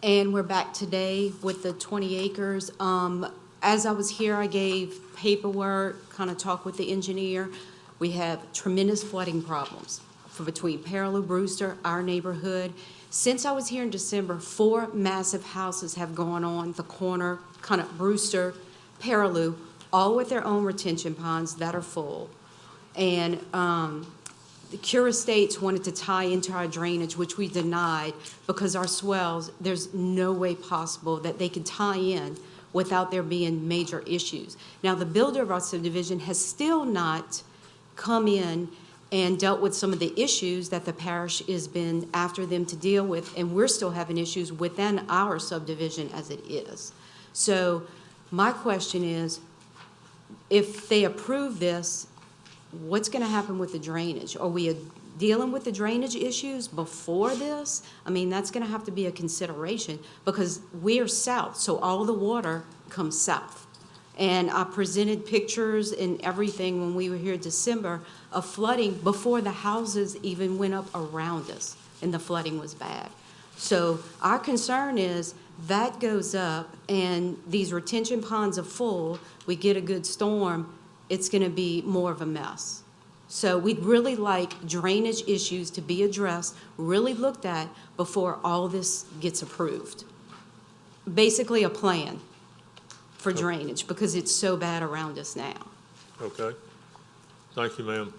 and we're back today with the 20 acres. As I was here, I gave paperwork, kind of talked with the engineer. We have tremendous flooding problems for between Parallel, Brewster, our neighborhood. Since I was here in December, 4 massive houses have gone on the corner, kind of Brewster, Parallel, all with their own retention ponds that are full. And the Cure Estates wanted to tie into our drainage, which we denied because our swells, there's no way possible that they could tie in without there being major issues. Now, the builder of our subdivision has still not come in and dealt with some of the issues that the parish has been after them to deal with, and we're still having issues within our subdivision as it is. So my question is, if they approve this, what's going to happen with the drainage? Are we dealing with the drainage issues before this? I mean, that's going to have to be a consideration because we are south, so all the water comes south. And I presented pictures and everything when we were here in December of flooding before the houses even went up around us, and the flooding was bad. So our concern is that goes up and these retention ponds are full, we get a good storm, it's going to be more of a mess. So we'd really like drainage issues to be addressed, really looked at before all this gets approved. Basically a plan for drainage because it's so bad around us now. Okay. Thank you, ma'am.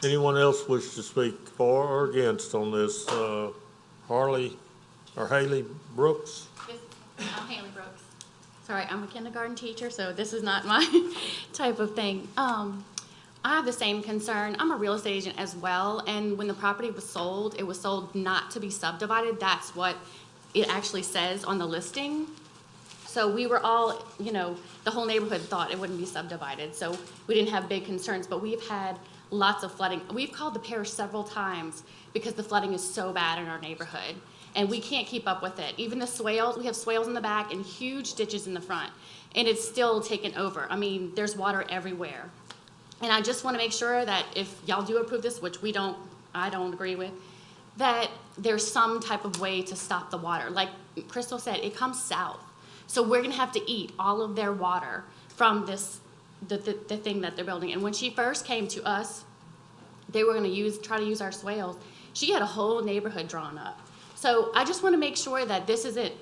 Anyone else wish to speak for or against on this? Haley Brooks? I'm Haley Brooks. Sorry, I'm a kindergarten teacher, so this is not my type of thing. I have the same concern. I'm a real estate agent as well, and when the property was sold, it was sold not to be subdivided. That's what it actually says on the listing. So we were all, the whole neighborhood thought it wouldn't be subdivided, so we didn't have big concerns, but we've had lots of flooding. We've called the parish several times because the flooding is so bad in our neighborhood, and we can't keep up with it. Even the swales, we have swales in the back and huge ditches in the front, and it's still taken over. I mean, there's water everywhere. And I just want to make sure that if y'all do approve this, which I don't agree with, that there's some type of way to stop the water. Like Crystal said, it comes south. So we're going to have to eat all of their water from the thing that they're building. And when she first came to us, they were going to try to use our swales. She had a whole neighborhood drawn up. So I just want to make sure that this isn't,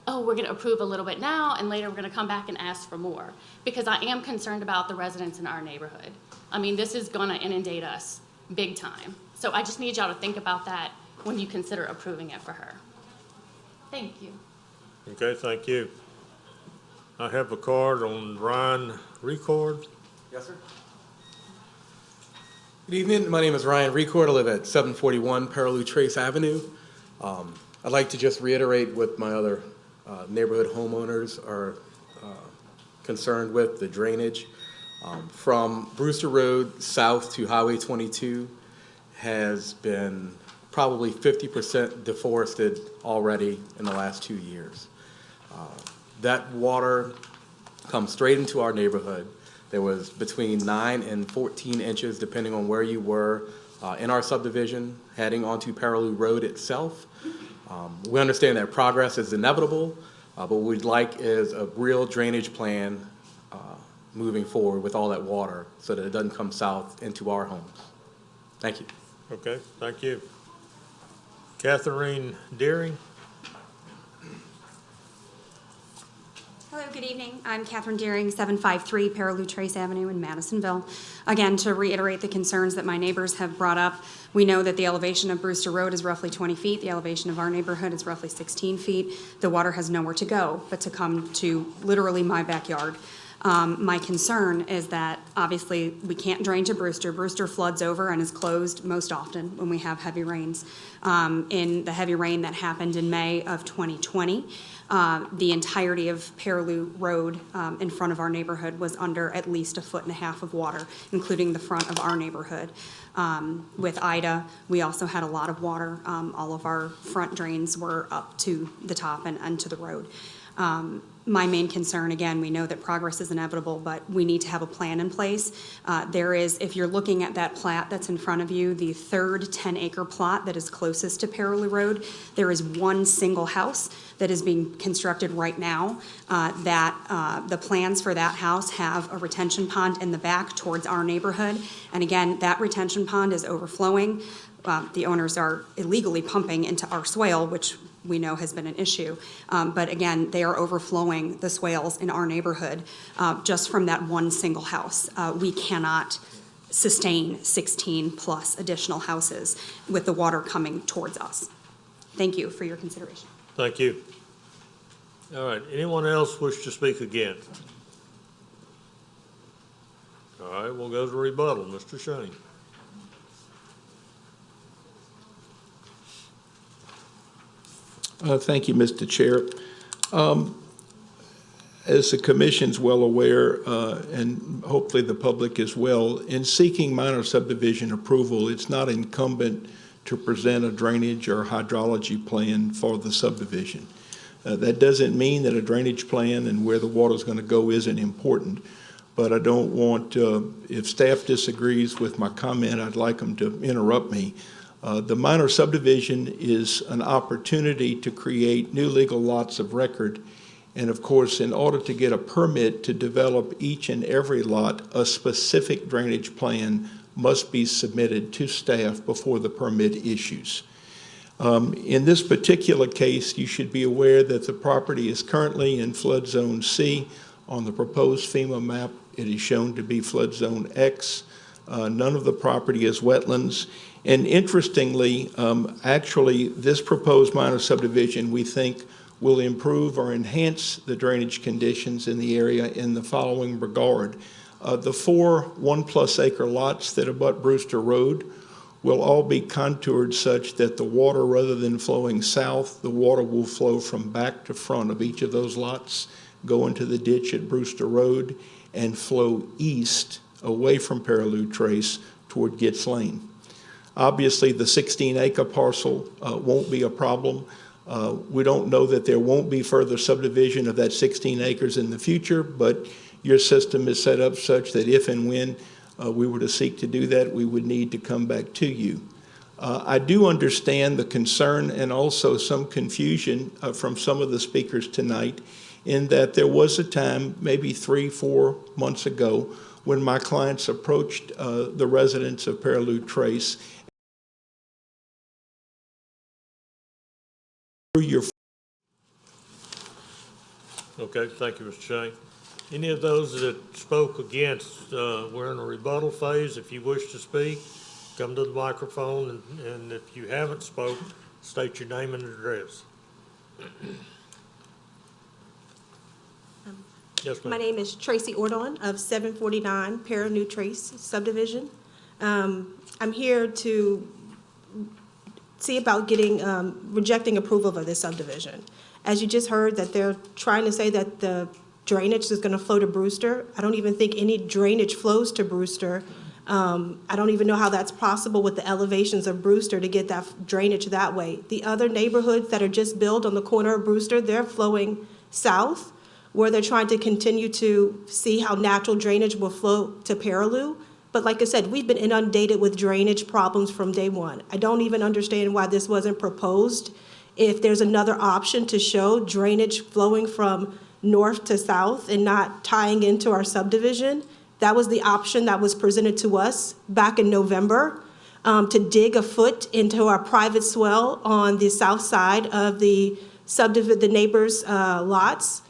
oh, we're going to approve a little bit now, and later we're going to come back and ask for more. Because I am concerned about the residents in our neighborhood. I mean, this is going to inundate us big time. So I just need y'all to think about that when you consider approving it for her. Thank you. Okay, thank you. I have a card on Ryan Record. Yes, sir. Good evening. My name is Ryan Record. I live at 741 Parallel Trace Avenue. I'd like to just reiterate what my other neighborhood homeowners are concerned with, the drainage. From Brewster Road south to Highway 22 has been probably 50% deforested already in the last 2 years. That water comes straight into our neighborhood. There was between 9 and 14 inches, depending on where you were, in our subdivision, heading onto Parallel Road itself. We understand that progress is inevitable, but what we'd like is a real drainage plan moving forward with all that water so that it doesn't come south into our homes. Thank you. Okay, thank you. Catherine Deering. Hello, good evening. I'm Catherine Deering, 753 Parallel Trace Avenue in Madisonville. Again, to reiterate the concerns that my neighbors have brought up, we know that the elevation of Brewster Road is roughly 20 feet. The elevation of our neighborhood is roughly 16 feet. The water has nowhere to go but to come to literally my backyard. My concern is that obviously we can't drain to Brewster. Brewster floods over and is closed most often when we have heavy rains. In the heavy rain that happened in May of 2020, the entirety of Parallel Road in front of our neighborhood was under at least 1.5 feet of water, including the front of our neighborhood. With Ida, we also had a lot of water. All of our front drains were up to the top and to the road. My main concern, again, we know that progress is inevitable, but we need to have a plan in place. There is, if you're looking at that plat that's in front of you, the third 10-acre plot that is closest to Parallel Road, there is one single house that is being constructed right now. The plans for that house have a retention pond in the back towards our neighborhood. And again, that retention pond is overflowing. The owners are illegally pumping into our swale, which we know has been an issue. But again, they are overflowing the swales in our neighborhood just from that one single house. We cannot sustain 16 plus additional houses with the water coming towards us. Thank you for your consideration. Thank you. All right, anyone else wish to speak again? All right, we'll go to rebuttal. Mr. Shane. Thank you, Mr. Chair. As the Commission's well aware, and hopefully the public as well, in seeking minor subdivision approval, it's not incumbent to present a drainage or hydrology plan for the subdivision. That doesn't mean that a drainage plan and where the water is going to go isn't important, but I don't want, if staff disagrees with my comment, I'd like them to interrupt me. The minor subdivision is an opportunity to create new legal lots of record. And of course, in order to get a permit to develop each and every lot, a specific drainage plan must be submitted to staff before the permit issues. In this particular case, you should be aware that the property is currently in flood zone C. On the proposed FEMA map, it is shown to be flood zone X. None of the property is wetlands. And interestingly, actually, this proposed minor subdivision, we think, will improve or enhance the drainage conditions in the area in the following regard. The 4 1+ acre lots that abut Brewster Road will all be contoured such that the water, rather than flowing south, the water will flow from back to front of each of those lots, go into the ditch at Brewster Road, and flow east away from Paraloo Trace toward Gitz Lane. Obviously, the 16-acre parcel won't be a problem. We don't know that there won't be further subdivision of that 16 acres in the future, but your system is set up such that if and when we were to seek to do that, we would need to come back to you. I do understand the concern and also some confusion from some of the speakers tonight in that there was a time, maybe 3-4 months ago, when my clients approached the residents of Paraloo Trace. Okay, thank you, Mr. Shane. Any of those that spoke against, we're in a rebuttal phase. If you wish to speak, come to the microphone, and if you haven't spoke, state your name and address. Yes, ma'am. My name is Tracy Ordon of 749 Paraloo Trace Subdivision. I'm here to see about getting, rejecting approval of this subdivision. As you just heard, that they're trying to say that the drainage is going to flow to Brewster. I don't even think any drainage flows to Brewster. I don't even know how that's possible with the elevations of Brewster to get that drainage that way. The other neighborhoods that are just built on the corner of Brewster, they're flowing south, where they're trying to continue to see how natural drainage will flow to Paraloo. But like I said, we've been inundated with drainage problems from day one. I don't even understand why this wasn't proposed. If there's another option to show drainage flowing from north to south and not tying into our subdivision, that was the option that was presented to us back in November, to dig a foot into our private swell on the south side of the neighbors' lots.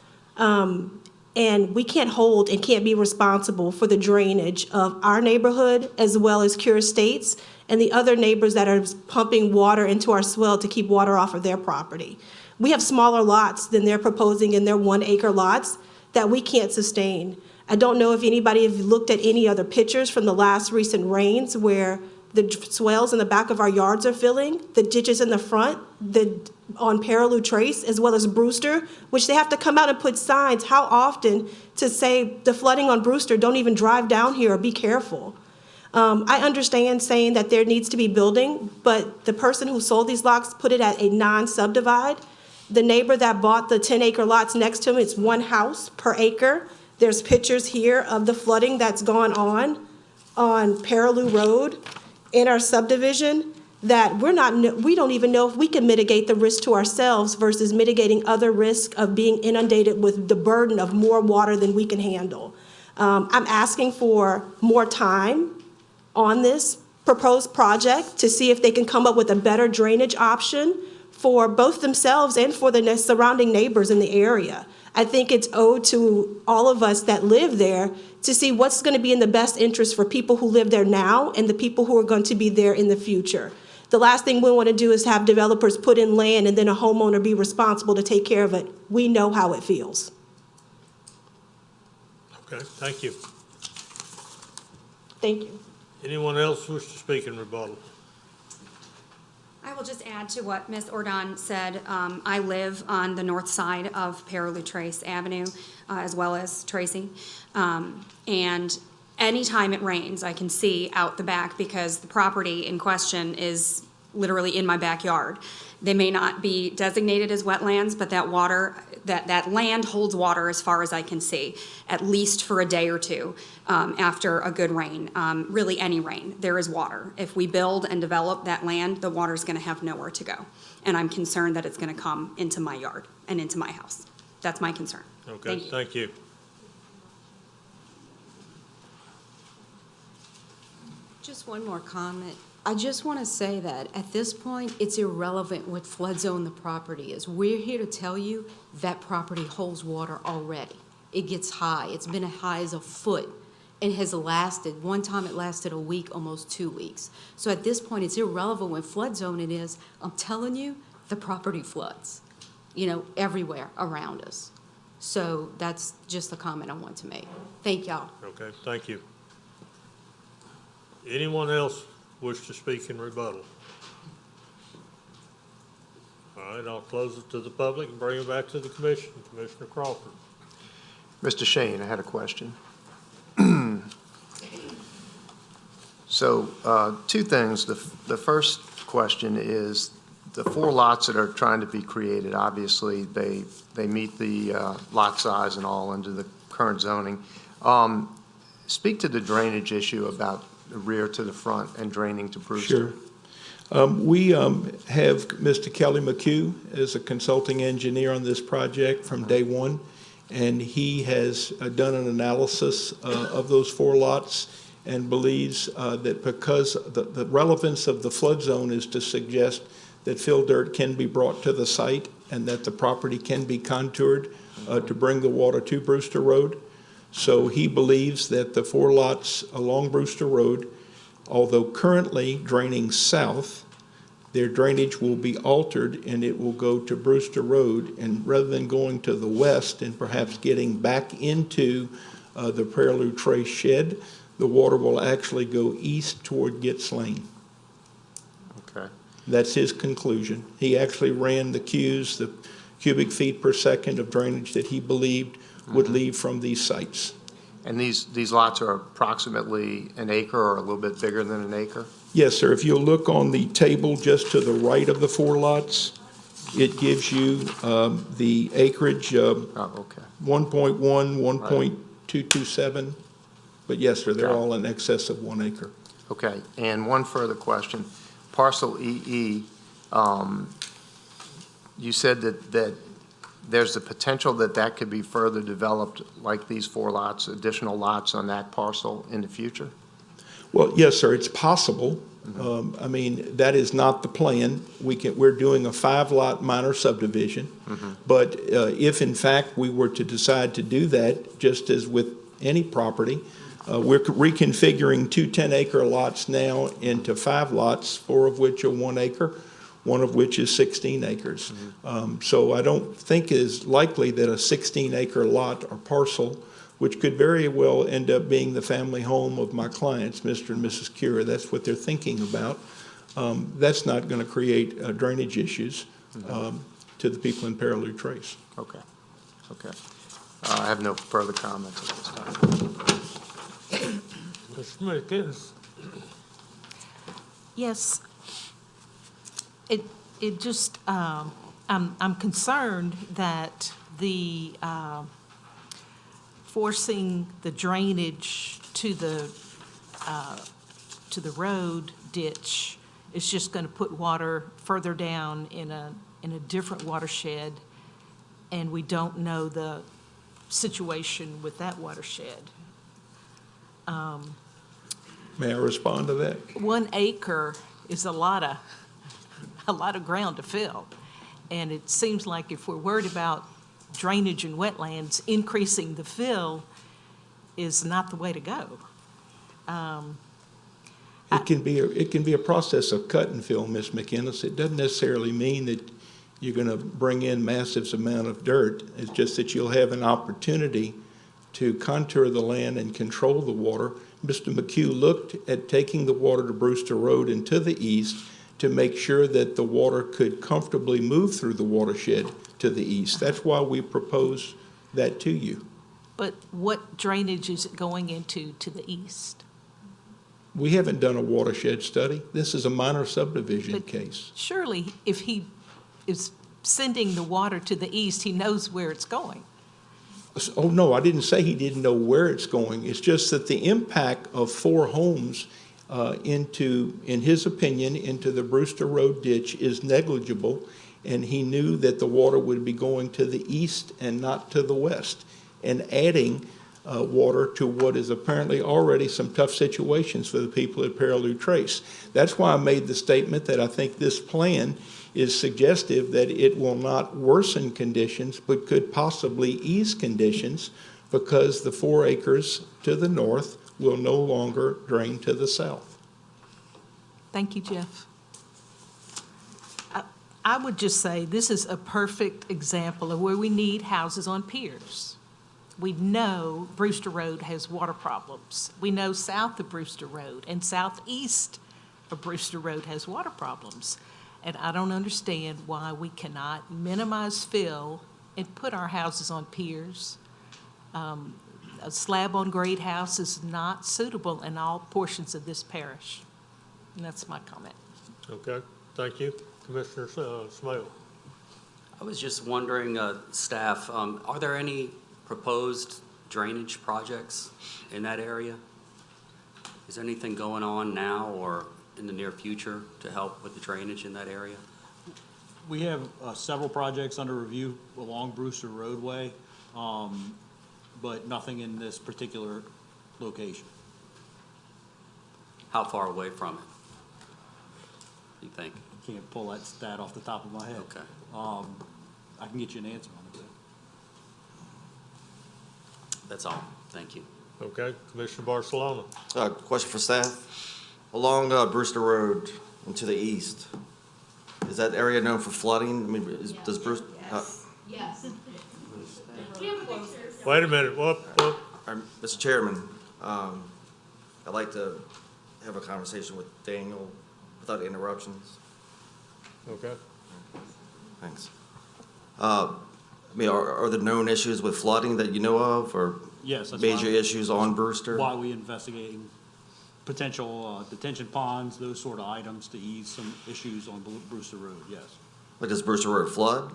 And we can't hold and can't be responsible for the drainage of our neighborhood as well as Cure Estates and the other neighbors that are pumping water into our swell to keep water off of their property. We have smaller lots than they're proposing in their 1 acre lots that we can't sustain. I don't know if anybody have looked at any other pictures from the last recent rains where the swells in the back of our yards are filling, the ditches in the front, on Paraloo Trace, as well as Brewster, which they have to come out and put signs how often to say the flooding on Brewster, don't even drive down here or be careful. I understand saying that there needs to be building, but the person who sold these lots put it at a non-subdivide. The neighbor that bought the 10-acre lots next to him, it's 1 house per acre. There's pictures here of the flooding that's gone on Paraloo Road in our subdivision that we don't even know if we can mitigate the risk to ourselves versus mitigating other risk of being inundated with the burden of more water than we can handle. I'm asking for more time on this proposed project to see if they can come up with a better drainage option for both themselves and for the surrounding neighbors in the area. I think it's owed to all of us that live there to see what's going to be in the best interest for people who live there now and the people who are going to be there in the future. The last thing we want to do is have developers put in land and then a homeowner be responsible to take care of it. We know how it feels. Okay, thank you. Thank you. Anyone else wish to speak in rebuttal? I will just add to what Ms. Ordon said. I live on the north side of Paraloo Trace Avenue, as well as Tracy. And anytime it rains, I can see out the back because the property in question is literally in my backyard. They may not be designated as wetlands, but that water, that land holds water as far as I can see, at least for a day or two after a good rain. Really any rain, there is water. If we build and develop that land, the water's gonna have nowhere to go. And I'm concerned that it's gonna come into my yard and into my house. That's my concern. Okay, thank you. Just one more comment. I just want to say that at this point, it's irrelevant what flood zone the property is. We're here to tell you that property holds water already. It gets high. It's been as high as a foot and has lasted, one time it lasted a week, almost 2 weeks. So at this point, it's irrelevant what flood zone it is. I'm telling you, the property floods, everywhere around us. So that's just the comment I want to make. Thank y'all. Okay, thank you. Anyone else wish to speak in rebuttal? All right, I'll close it to the public and bring it back to the commission. Commissioner Crawford. Mr. Shane, I had a question. So, two things. The first question is the 4 lots that are trying to be created, obviously, they meet the lot size and all under the current zoning. Speak to the drainage issue about the rear to the front and draining to Brewster. Sure. We have Mr. Kelly McHugh as a consulting engineer on this project from day one, and he has done an analysis of those 4 lots and believes that because the relevance of the flood zone is to suggest that fill dirt can be brought to the site and that the property can be contoured to bring the water to Brewster Road. So he believes that the 4 lots along Brewster Road, although currently draining south, their drainage will be altered and it will go to Brewster Road. And rather than going to the west and perhaps getting back into the Prelude Trace shed, the water will actually go east toward Gitz Lane. Okay. That's his conclusion. He actually ran the Qs, the cubic feet per second of drainage that he believed would leave from these sites. And these lots are approximately an acre or a little bit bigger than an acre? Yes, sir. If you'll look on the table just to the right of the 4 lots, it gives you the acreage, 1.1, 1.227. But yes, sir, they're all in excess of 1 acre. Okay, and one further question. Parcel EE, you said that there's the potential that could be further developed like these 4 lots, additional lots on that parcel in the future? Well, yes, sir, it's possible. I mean, that is not the plan. We're doing a 5-lot minor subdivision. But if in fact we were to decide to do that, just as with any property, we're reconfiguring 2 10-acre lots now into 5 lots, 4 of which are 1 acre, 1 of which is 16 acres. So I don't think it is likely that a 16-acre lot or parcel, which could very well end up being the family home of my clients, Mr. and Mrs. Cura, that's what they're thinking about, that's not going to create drainage issues to the people in Paraloo Trace. Okay. Okay. I have no further comments at this time. Mr. McInnes. Yes. It just, I'm concerned that the forcing the drainage to the road ditch is just going to put water further down in a different watershed, and we don't know the situation with that watershed. May I respond to that? 1 acre is a lot of ground to fill. And it seems like if we're worried about drainage and wetlands, increasing the fill is not the way to go. It can be a process of cut and fill, Ms. McInnes. It doesn't necessarily mean that you're going to bring in massive amount of dirt. It's just that you'll have an opportunity to contour the land and control the water. Mr. McHugh looked at taking the water to Brewster Road and to the east to make sure that the water could comfortably move through the watershed to the east. That's why we propose that to you. But what drainage is it going into to the east? We haven't done a watershed study. This is a minor subdivision case. Surely, if he is sending the water to the east, he knows where it's going. Oh, no, I didn't say he didn't know where it's going. It's just that the impact of 4 homes in his opinion, into the Brewster Road ditch is negligible, and he knew that the water would be going to the east and not to the west, and adding water to what is apparently already some tough situations for the people at Paraloo Trace. That's why I made the statement that I think this plan is suggestive that it will not worsen conditions, but could possibly ease conditions, because the 4 acres to the north will no longer drain to the south. Thank you, Jeff. I would just say this is a perfect example of where we need houses on piers. We know Brewster Road has water problems. We know south of Brewster Road and southeast of Brewster Road has water problems. And I don't understand why we cannot minimize fill and put our houses on piers. A slab-on-grade house is not suitable in all portions of this parish. And that's my comment. Okay, thank you. Commissioner Smale. I was just wondering, staff, are there any proposed drainage projects in that area? Is there anything going on now or in the near future to help with the drainage in that area? We have several projects under review along Brewster Roadway, but nothing in this particular location. How far away from it, do you think? Can't pull that stat off the top of my head. Okay. I can get you an answer on it. That's all. Thank you. Okay, Commissioner Barcelona. Question for staff. Along Brewster Road and to the east, is that area known for flooding? I mean, does Brewster? Yes. Wait a minute, whoop. Mr. Chairman, I'd like to have a conversation with Daniel without interruptions. Okay. Thanks. I mean, are there known issues with flooding that you know of, or Yes, that's major why- issues on Brewster? Why we investigating potential detention ponds, those sort of items to ease some issues on Brewster Road, yes. Like, does Brewster Road flood?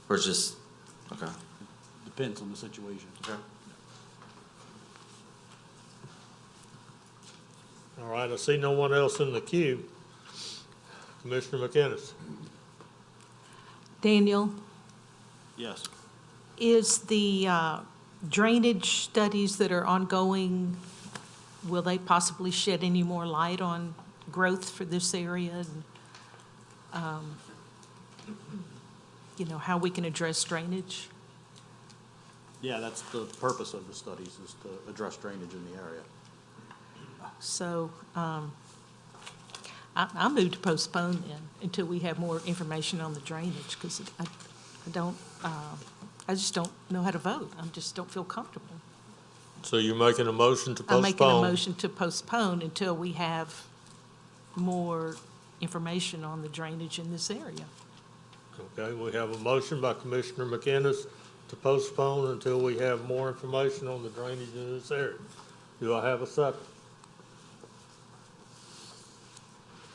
Or it's just, okay. Depends on the situation. Okay. All right, I see no one else in the queue. Commissioner McInnes. Daniel, Yes. is the drainage studies that are ongoing, will they possibly shed any more light on growth for this area? And, you know, how we can address drainage? Yeah, that's the purpose of the studies, is to address drainage in the area. So I move to postpone then until we have more information on the drainage, because I just don't know how to vote. I just don't feel comfortable. So you're making a motion to postpone? I'm making a motion to postpone until we have more information on the drainage in this area. Okay, we have a motion by Commissioner McInnes to postpone until we have more information on the drainage in this area. Do I have a second?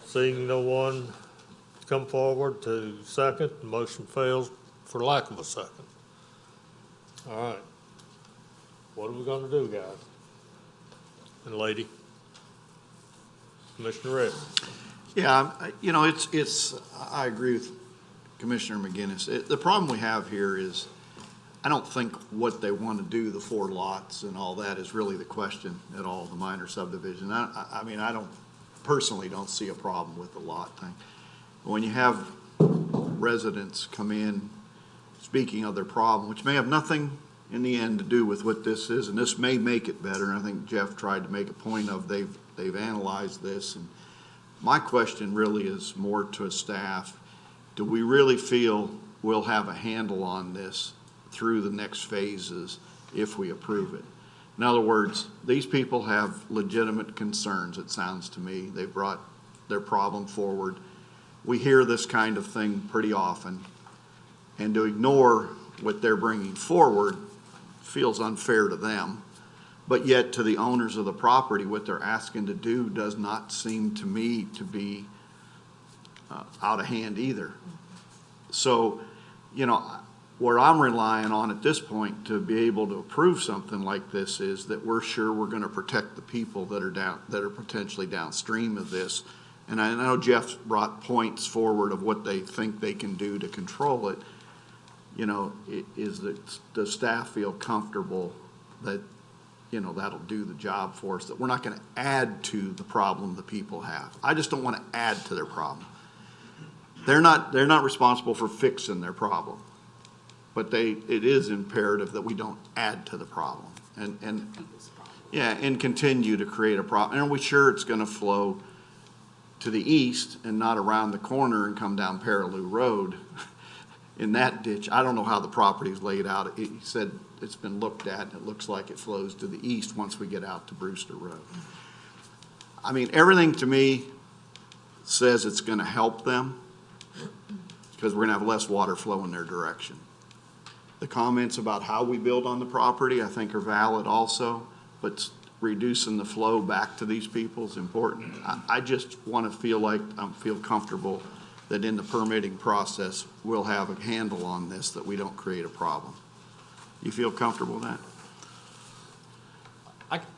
Seeing no one come forward to second, the motion fails for lack of a second. All right. What are we gonna do, guys? And lady? Commissioner Red. Yeah, I agree with Commissioner McGinnis. The problem we have here is, I don't think what they want to do, the 4 lots and all that, is really the question at all, the minor subdivision. I mean, I personally don't see a problem with the lot thing. When you have residents come in speaking of their problem, which may have nothing in the end to do with what this is, and this may make it better, and I think Jeff tried to make a point of they've analyzed this, and my question really is more to staff. Do we really feel we'll have a handle on this through the next phases if we approve it? In other words, these people have legitimate concerns, it sounds to me. They brought their problem forward. We hear this kind of thing pretty often, and to ignore what they're bringing forward feels unfair to them. But yet to the owners of the property, what they're asking to do does not seem to me to be out of hand either. So, you know, where I'm relying on at this point to be able to approve something like this is that we're sure we're going to protect the people that are potentially downstream of this. And I know Jeff brought points forward of what they think they can do to control it. You know, does staff feel comfortable that, you know, that'll do the job for us, that we're not going to add to the problem the people have? I just don't want to add to their problem. They're not responsible for fixing their problem. but it is imperative that we don't add to the problem and continue to create a problem. And are we sure it's gonna flow to the east and not around the corner and come down Paraloo Road in that ditch? I don't know how the property is laid out. He said it's been looked at, and it looks like it flows to the east once we get out to Brewster Road. I mean, everything to me says it's gonna help them because we're gonna have less water flow in their direction. The comments about how we build on the property, I think, are valid also, but reducing the flow back to these people is important. I just want to feel comfortable that in the permitting process, we'll have a handle on this, that we don't create a problem. You feel comfortable with that?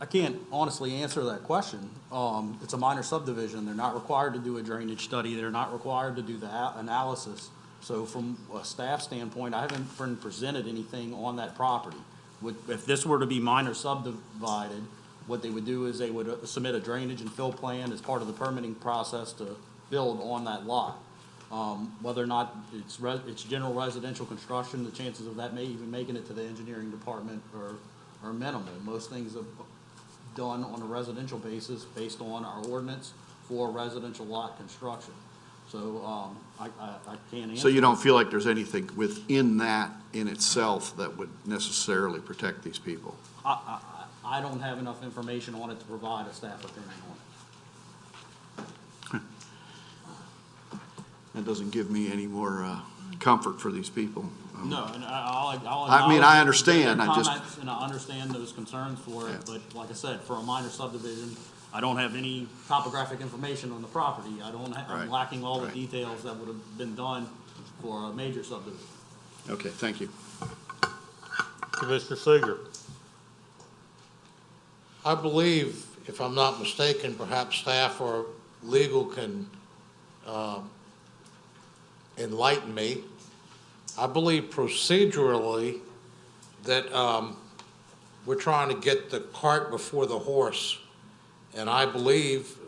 I can't honestly answer that question. It's a minor subdivision. They're not required to do a drainage study. They're not required to do the analysis. So from a staff standpoint, I haven't been presented anything on that property. If this were to be minor subdivided, what they would do is they would submit a drainage and fill plan as part of the permitting process to build on that lot. Whether or not it's general residential construction, the chances of that may even making it to the engineering department are minimal. Most things are done on a residential basis based on our ordinance for residential lot construction. So I can't answer. So you don't feel like there's anything within that in itself that would necessarily protect these people? I don't have enough information on it to provide a staff opinion on it. That doesn't give me any more comfort for these people. No, and I'll I mean, I acknowledge understand, their I just- comments, and I understand those concerns for it, Yeah. but like I said, for a minor subdivision, I don't have any topographic information on the property. I'm Right. lacking all the Right. details that would have been done for a major subdivision. Okay, thank you. Commissioner Seeger. I believe, if I'm not mistaken, perhaps staff or legal can enlighten me. I believe procedurally that we're trying to get the cart before the horse. And I believe,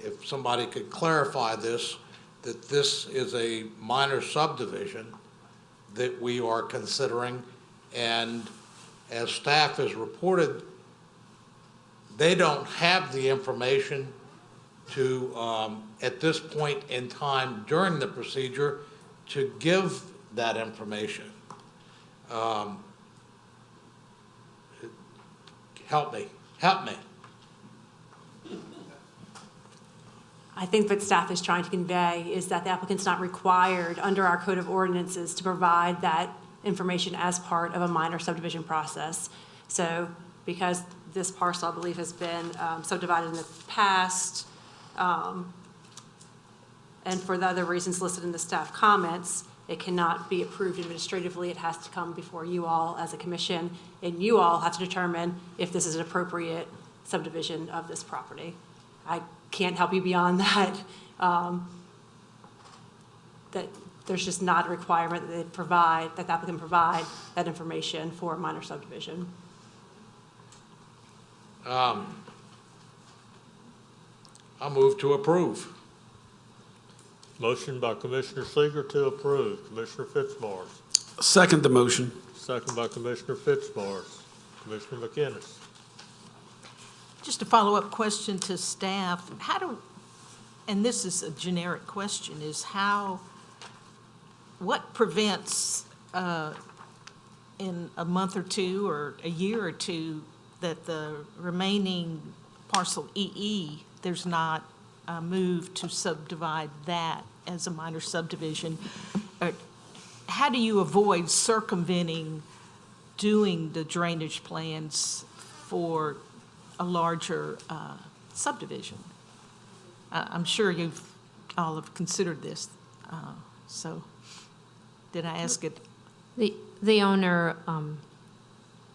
if somebody could clarify this, that this is a minor subdivision that we are considering. And as staff has reported, they don't have the information to, at this point in time during the procedure, to give that information. Help me. I think what staff is trying to convey is that the applicant's not required under our code of ordinances to provide that information as part of a minor subdivision process. So because this parcel, I believe, has been subdivided in the past, and for the other reasons listed in the staff comments, it cannot be approved administratively. It has to come before you all as a commission, and you all have to determine if this is an appropriate subdivision of this property. I can't help you beyond that. That there's just not a requirement that the applicant provide that information for a minor subdivision. I move to approve. Motion by Commissioner Seeger to approve. Commissioner Fitzmaurice. Second the motion. Second by Commissioner Fitzmaurice. Commissioner McInnes. Just a follow-up question to staff. And this is a generic question, what prevents in a month or two or a year or two that the remaining parcel EE, there's not a move to subdivide that as a minor subdivision? How do you avoid circumventing doing the drainage plans for a larger subdivision? I'm sure you've all have considered this. So did I ask it? The owner,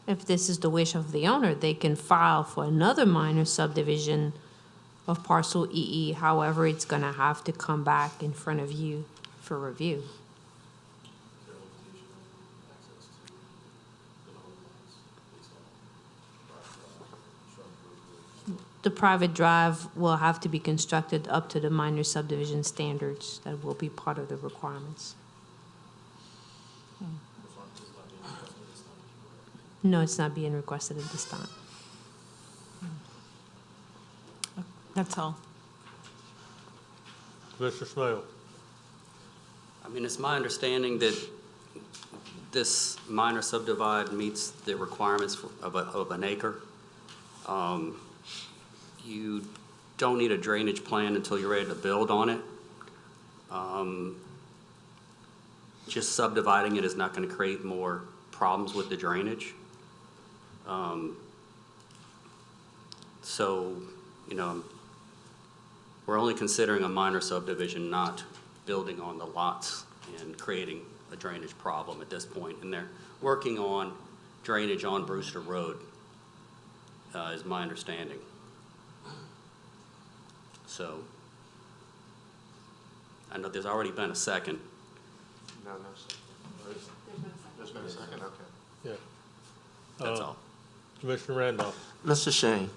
if this is the wish of the owner, they can file for another minor subdivision of parcel EE. However, it's going to have to come back in front of you for review. The private drive will have to be constructed up to the minor subdivision standards. That will be part of the requirements. No, it's not being requested at this time. That's all. Mr. Smale? I mean, it's my understanding that this minor subdivide meets the requirements of an acre. You don't need a drainage plan until you're ready to build on it. Just subdividing it is not going to create more problems with the drainage. So, you know, we're only considering a minor subdivision, not building on the lots and creating a drainage problem at this point. And they're working on drainage on Brewster Road, is my understanding. So, I know there's already been a second. No, there's been a second, okay. Yeah. That's all. Commissioner Randolph? Mr. Shane,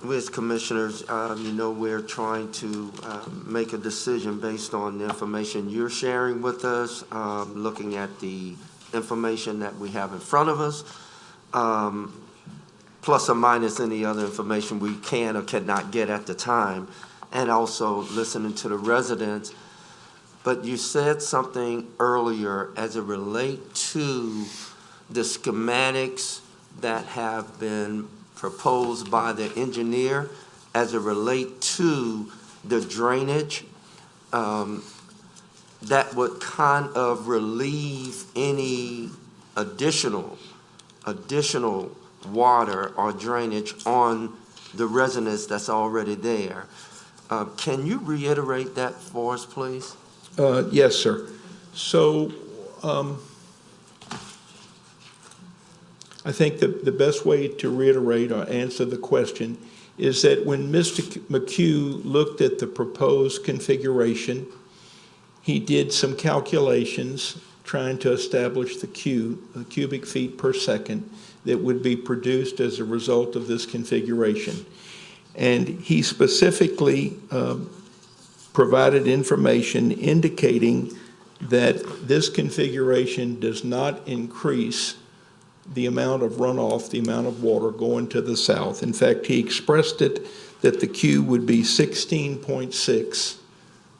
with commissioners, you know, we're trying to make a decision based on the information you're sharing with us, looking at the information that we have in front of us, plus or minus any other information we can or cannot get at the time, and also listening to the residents. But you said something earlier as it relates to the schematics that have been proposed by the engineer as it relates to the drainage, that would kind of relieve any additional water or drainage on the residents that's already there. Can you reiterate that for us, please? Yes, sir. So I think the best way to reiterate or answer the question is that when Mr. McHugh looked at the proposed configuration, he did some calculations trying to establish the cubic feet per second that would be produced as a result of this configuration. And he specifically provided information indicating that this configuration does not increase the amount of runoff, the amount of water going to the south. In fact, he expressed it that the Q would be 16.6.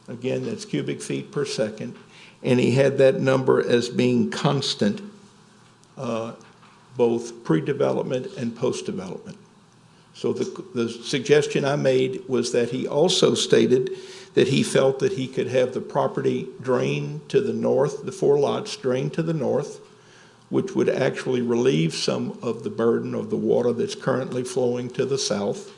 Again, that's cubic feet per second. And he had that number as being constant, both pre-development and post-development. So the suggestion I made was that he also stated that he felt that he could have the property drained to the north, the 4 lots drained to the north, which would actually relieve some of the burden of the water that's currently flowing to the south.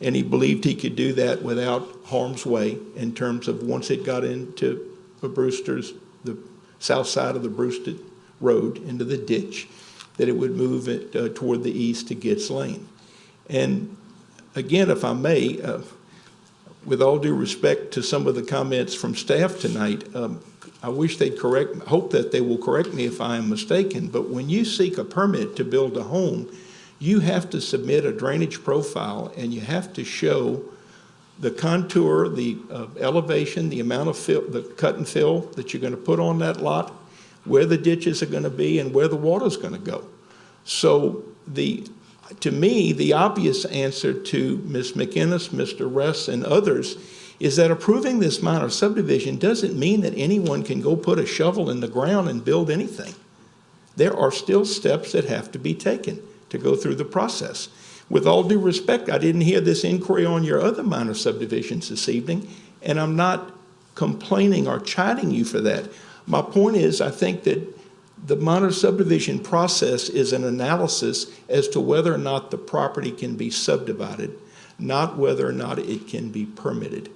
And he believed he could do that without harm's way in terms of once it got into the south side of the Brewster Road into the ditch, that it would move it toward the east to Gitz Lane. And again, if I may, with all due respect to some of the comments from staff tonight, I wish they'd hope that they will correct me if I am mistaken, but when you seek a permit to build a home, you have to submit a drainage profile and you have to show the contour, the elevation, the amount of fill, the cut and fill that you're going to put on that lot, where the ditches are going to be, and where the water's going to go. So to me, the obvious answer to Ms. McInnes, Mr. Ress, and others is that approving this minor subdivision doesn't mean that anyone can go put a shovel in the ground and build anything. There are still steps that have to be taken to go through the process. With all due respect, I didn't hear this inquiry on your other minor subdivisions this evening, and I'm not complaining or chiding you for that. My point is, I think that the minor subdivision process is an analysis as to whether or not the property can be subdivided, not whether or not it can be permitted.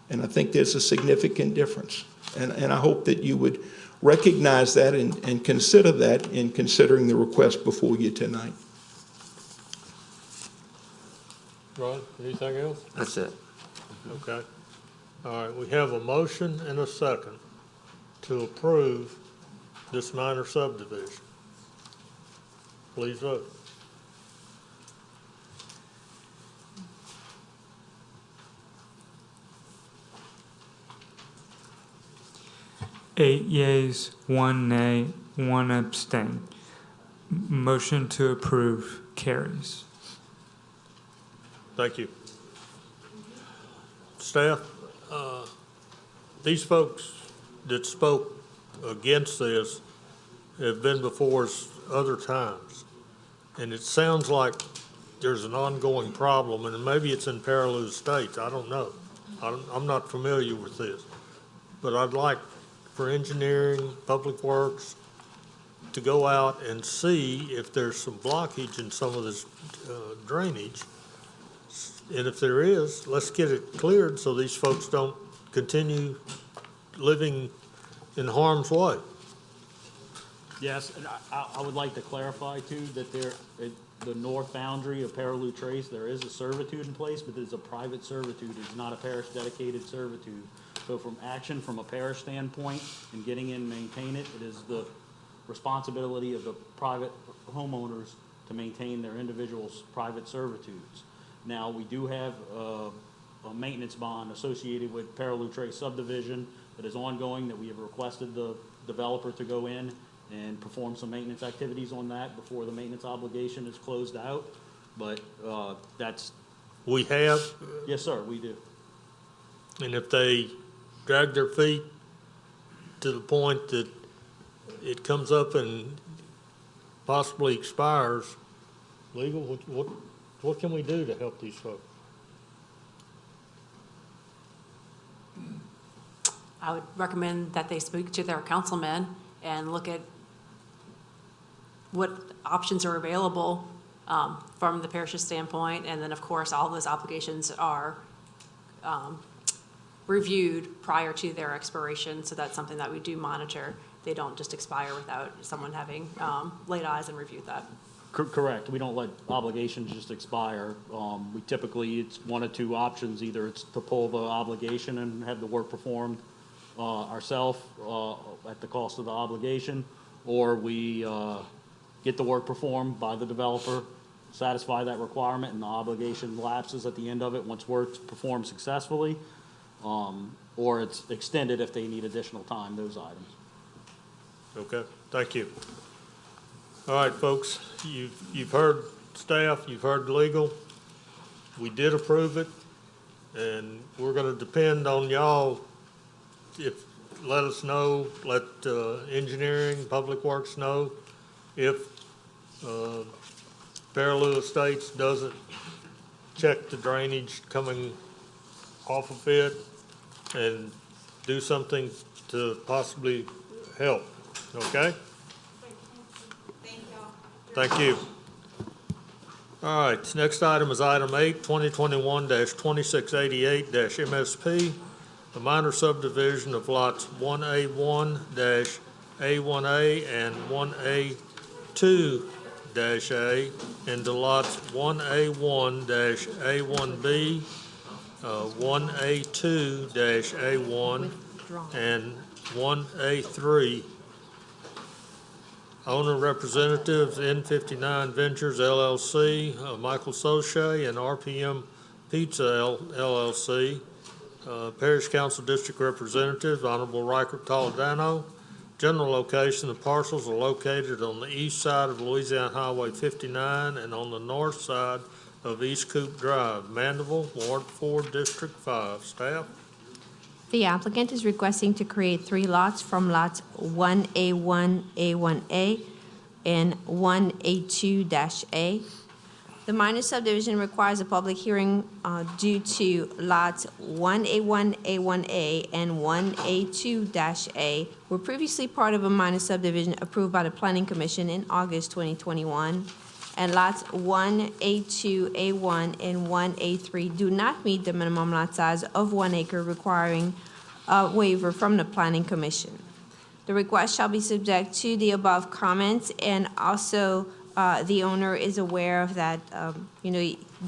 And I think there's a significant difference. And I hope that you would recognize that and consider that in considering the request before you tonight. Rod, anything else? That's it. Okay. All right, we have a motion and a second to approve this minor subdivision. Please vote. 8 yeas, 1 nay, 1 abstain. Motion to approve carries. Thank you. Staff, these folks that spoke against this have been before us other times. And it sounds like there's an ongoing problem, and maybe it's in parallel states, I don't know. I'm not familiar with this. But I'd like for engineering, public works, to go out and see if there's some blockage in some of this drainage. And if there is, let's get it cleared so these folks don't continue living in harm's way. Yes, and I would like to clarify too, that the north boundary of Paraloo Trace, there is a servitude in place, but it's a private servitude. It's not a parish dedicated servitude. So from a parish standpoint and getting in and maintain it, it is the responsibility of the private homeowners to maintain their individual's private servitudes. Now, we do have a maintenance bond associated with Paraloo Trace subdivision that is ongoing, that we have requested the developer to go in and perform some maintenance activities on that before the maintenance obligation is closed out. But that's... We have? Yes, sir, we do. And if they drag their feet to the point that it comes up and possibly expires, legal, what can we do to help these folks? I would recommend that they speak to their councilman and look at what options are available from the parish's standpoint. And then, of course, all those obligations are reviewed prior to their expiration. So that's something that we do monitor. They don't just expire without someone having laid eyes and reviewed that. Correct. We don't let obligations just expire. We typically, it's one of two options. Either it's to pull the obligation and have the work performed ourselves at the cost of the obligation, or we get the work performed by the developer, satisfy that requirement, and the obligation lapses at the end of it once work's performed successfully, or it's extended if they need additional time, those items. Okay, thank you. All right, folks, you've heard staff, you've heard legal. We did approve it, and we're gonna depend on y'all. Let us know, let engineering, public works know if Paraloo Estates doesn't check the drainage coming off of it and do something to possibly help, okay? Thank you. All right, next item is item 8, 2021-2688-MSP, the minor subdivision of lots 1A1-A1A and 1A2-A into lots 1A1-A1B, 1A2-A1, and 1A3. Owner representatives, N59 Ventures LLC, Michael Sochet, and RPM Pizza LLC. Parish Council District Representative, Honorable Reichert Toledano. General location, the parcels are located on the east side of Louisiana Highway 59 and on the north side of East Coop Drive, Mandeville, Ward 4, District 5. Staff? The applicant is requesting to create 3 lots from lots 1A1, A1A, and 1A2-A. The minor subdivision requires a public hearing due to lots 1A1, A1A, and 1A2-A were previously part of a minor subdivision approved by the Planning Commission in August 2021. And lots 1A2, A1, and 1A3 do not meet the minimum lot size of 1 acre, requiring a waiver from the Planning Commission. The request shall be subject to the above comments, and also the owner is aware of that.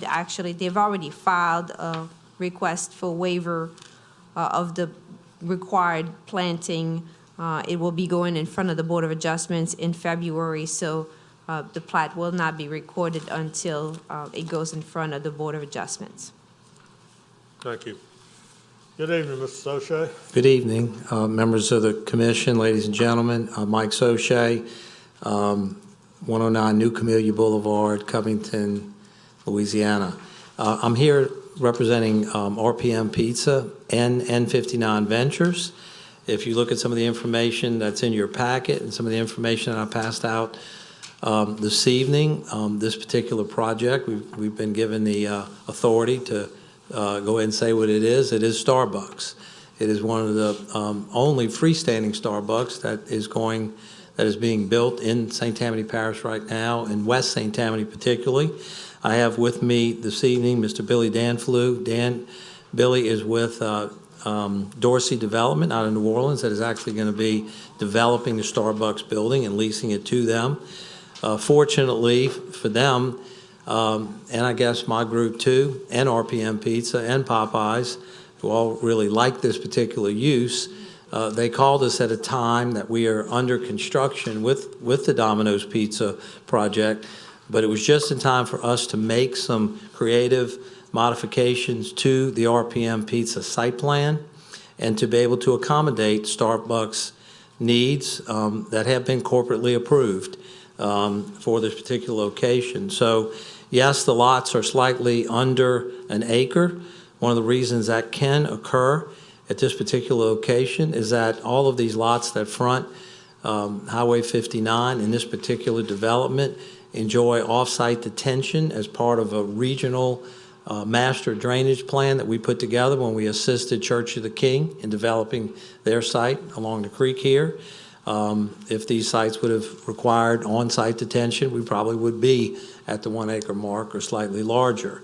Actually, they've already filed a request for waiver of the required planting. It will be going in front of the Board of Adjustments in February, so the plat will not be recorded until it goes in front of the Board of Adjustments. Thank you. Good evening, Mr. Soche. Good evening, members of the commission, ladies and gentlemen. Mike Soche, 109 New Camellia Boulevard, Covington, Louisiana. I'm here representing RPM Pizza and N59 Ventures. If you look at some of the information that's in your packet and some of the information that I passed out this evening, this particular project, we've been given the authority to go ahead and say what it is. It is Starbucks. It is one of the only freestanding Starbucks that is being built in St. Tammany Parish right now, in West St. Tammany particularly. I have with me this evening Mr. Billy Danflew. Billy is with Dorsey Development out of New Orleans that is actually going to be developing the Starbucks building and leasing it to them. Fortunately for them, and I guess my group too, and RPM Pizza and Popeyes, who all really like this particular use, they called us at a time that we are under construction with the Domino's Pizza project, but it was just in time for us to make some creative modifications to the RPM Pizza site plan and to be able to accommodate Starbucks needs that have been corporately approved for this particular location. So yes, the lots are slightly under an acre. One of the reasons that can occur at this particular location is that all of these lots that front Highway 59 in this particular development enjoy off-site detention as part of a regional master drainage plan that we put together when we assisted Church of the King in developing their site along the creek here. If these sites would have required on-site detention, we probably would be at the 1 acre mark or slightly larger.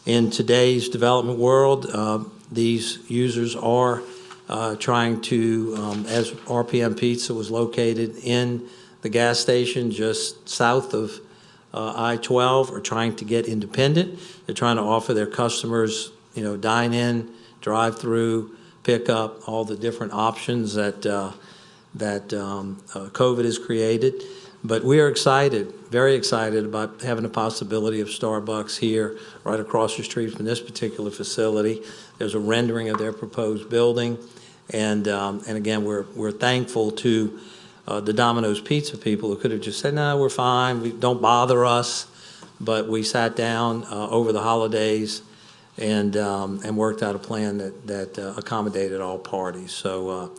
In today's development world, these users are trying to, as RPM Pizza was located in the gas station just south of I-12, are trying to get independent. They're trying to offer their customers, dine-in, drive-through, pick up, all the different options that COVID has created. But we are excited, very excited about having the possibility of Starbucks here right across the street from this particular facility. There's a rendering of their proposed building. And again, we're thankful to the Domino's Pizza people who could have just said, no, we're fine, don't bother us. But we sat down over the holidays and worked out a plan that accommodated all parties. So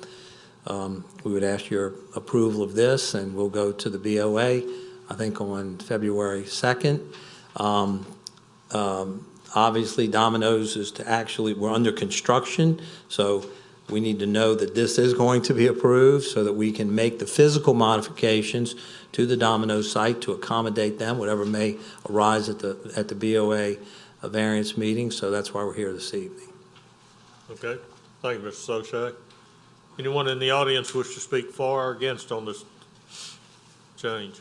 we would ask your approval of this, and we'll go to the BOA, I think, on February 2nd. Obviously, Domino's is we're under construction, so we need to know that this is going to be approved so that we can make the physical modifications to the Domino's site to accommodate them, whatever may arise at the BOA variance meeting. So that's why we're here this evening. Okay. Thank you, Mr. Soche. Anyone in the audience wish to speak for or against on this change?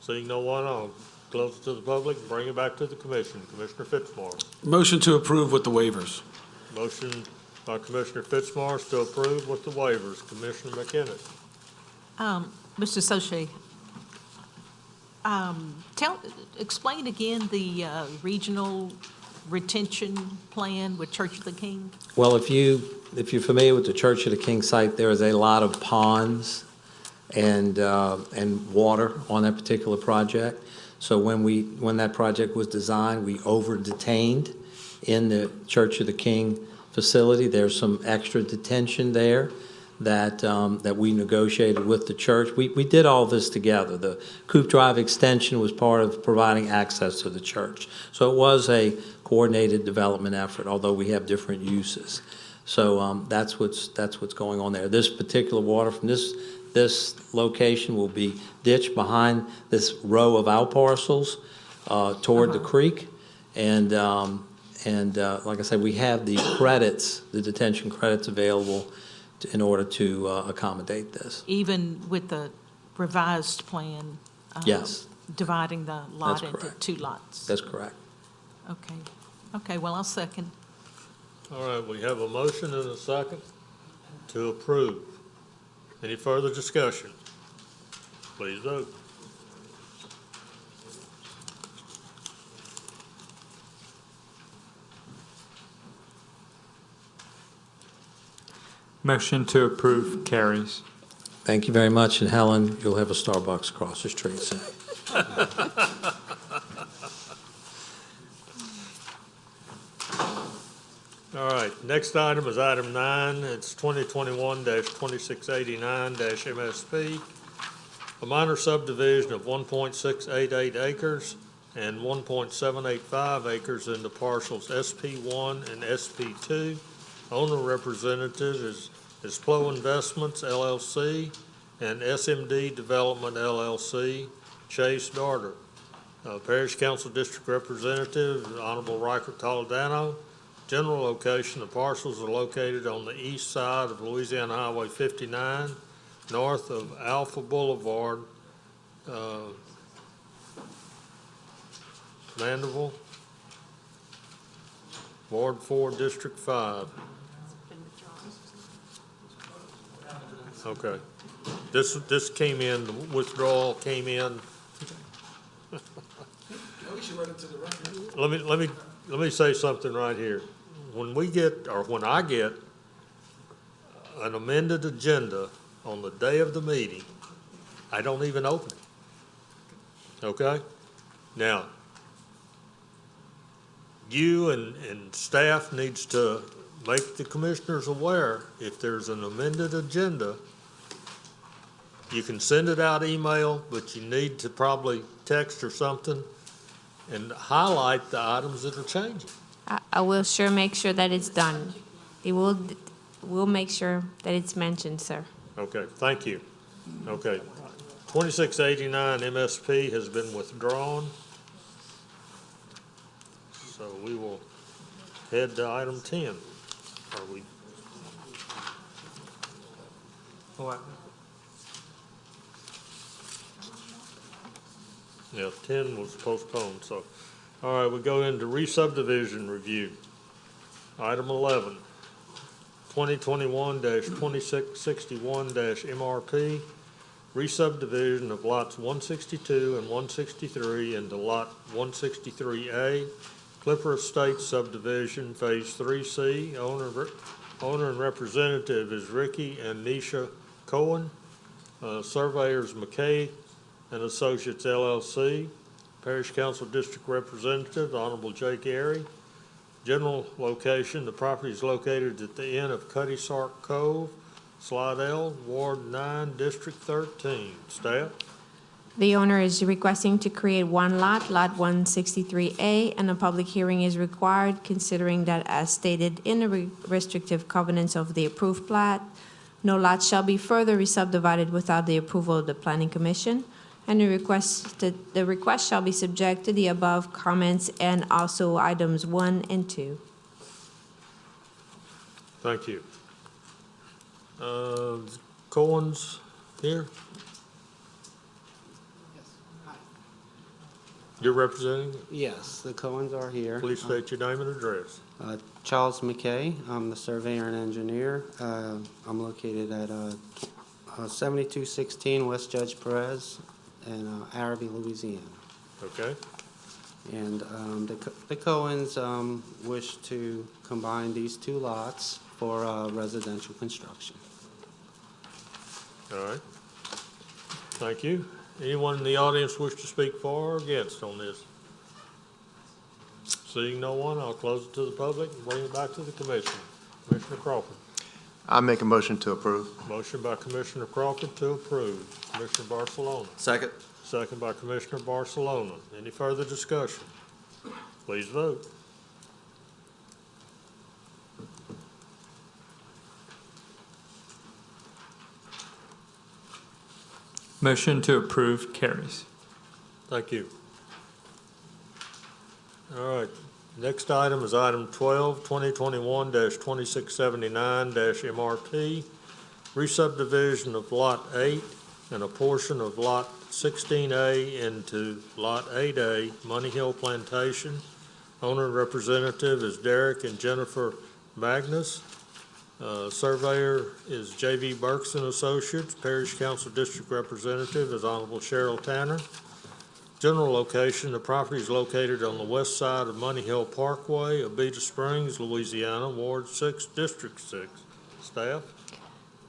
Seeing no one, I'll close it to the public and bring it back to the commission. Commissioner Fitzmaurice. Motion to approve with the waivers. Motion by Commissioner Fitzmaurice to approve with the waivers. Commissioner McInnes. Mr. Soche, explain again the regional retention plan with Church of the King. Well, if you're familiar with the Church of the King site, there is a lot of ponds and water on that particular project. So when that project was designed, we over-detained in the Church of the King facility. There's some extra detention there that we negotiated with the church. We did all this together. The Coop Drive extension was part of providing access to the church. So it was a coordinated development effort, although we have different uses. So that's what's going on there. This particular water from this location will be ditched behind this row of outparcels toward the creek. And like I said, we have the credits, the detention credits available in order to accommodate this. Even with the revised plan? Yes. Dividing the lot into two lots? That's correct. Okay. Okay, well, I'll second. All right, we have a motion and a second to approve. Any further discussion? Please vote. Motion to approve carries. Thank you very much, and Helen, you'll have a Starbucks across the street soon. All right, next item is item 9. It's 2021-2689-MSP, a minor subdivision of 1.688 acres and 1.785 acres into parcels SP1 and SP2. Owner representative is Plo Investments LLC and SMD Development LLC, Chase Darter. Parish Council District Representative, Honorable Riker Toledano. General location, the parcels are located on the east side of Louisiana Highway 59, north of Alpha Boulevard, Mandeville, Ward 4, District 5. Okay. This came in, the withdrawal came in. Let me say something right here. When I get an amended agenda on the day of the meeting, I don't even open it. Okay? Now, you and staff needs to make the commissioners aware if there's an amended agenda. You can send it out email, but you need to probably text or something and highlight the items that are changing. I will sure make sure that it's done. We'll make sure that it's mentioned, sir. Okay, thank you. Okay, 2689 MSP has been withdrawn. So we will head to item 10. Are we? What? Yeah, 10 was postponed, so. All right, we go into re-subdivision review. Item 11, 2021-2661-MRP, re-subdivision of lots 162 and 163 into lot 163A, Clipper Estates subdivision, Phase 3C. Owner and representative is Ricky and Nisha Cohen. Surveyors McKay and Associates LLC. Parish Council District Representative, Honorable Jake Airy. General location, the property is located at the end of Cuddy Sark Cove, Slidell, Ward 9, District 13. Staff? The owner is requesting to create one lot, Lot 163A, and a public hearing is required, considering that as stated in the restrictive covenants of the approved plat, no lot shall be further re-subdivided without the approval of the Planning Commission, and the request shall be subject to the above comments and also items 1 and 2. Thank you. Cohen's here? You're representing? Yes, the Cohens are here. Please state your name and address. Charles McKay, I'm the surveyor and engineer. I'm located at 7216 West Judge Perez in Araby, Louisiana. Okay. And the Cohens wish to combine these two lots for residential construction. All right. Thank you. Anyone in the audience wish to speak for or against on this? Seeing no one, I'll close it to the public and bring it back to the commission. Commissioner Crawford. I make a motion to approve. Motion by Commissioner Crawford to approve. Commissioner Barcelona. Second. Second by Commissioner Barcelona. Any further discussion? Please vote. Motion to approve carries. Thank you. All right. Next item is item 12, 2021-2679-MRP, re-subdivision of Lot 8 and a portion of Lot 16A into Lot 8A, Money Hill Plantation. Owner and representative is Derek and Jennifer Magnus. Surveyor is J.V. Burks and Associates. Parish Council District Representative is Honorable Cheryl Tanner. General location, the property is located on the west side of Money Hill Parkway, Abita Springs, Louisiana, Ward 6, District 6. Staff?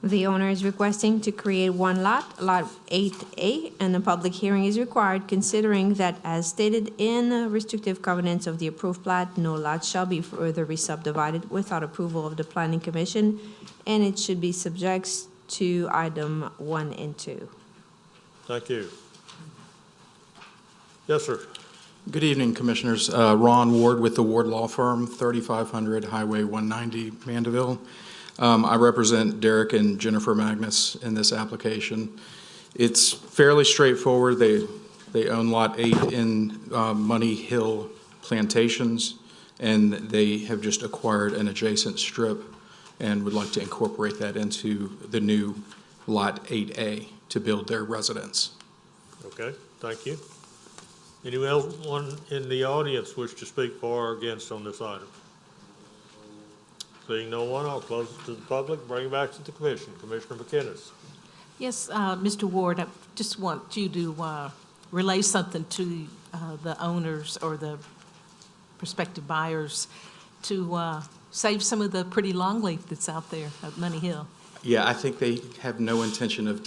The owner is requesting to create one lot, Lot 8A, and a public hearing is required considering that as stated in the restrictive covenants of the approved plat, no lot shall be further re-subdivided without approval of the planning commission, and it should be subject to item 1 and 2. Thank you. Yes, sir. Good evening, Commissioners. Ron Ward with the Ward Law Firm, 3500 Highway 190, Mandeville. I represent Derek and Jennifer Magnus in this application. It's fairly straightforward. They own Lot 8 in Money Hill Plantations, and they have just acquired an adjacent strip and would like to incorporate that into the new Lot 8A to build their residence. Okay, thank you. Anyone in the audience wish to speak for or against on this item? Seeing no one, I'll close it to the public, bring it back to the commission. Commissioner McInnes. Yes, Mr. Ward, I just want you to relay something to the owners or the prospective buyers to save some of the pretty longleaf that's out there at Money Hill. Yeah, I think they have no intention of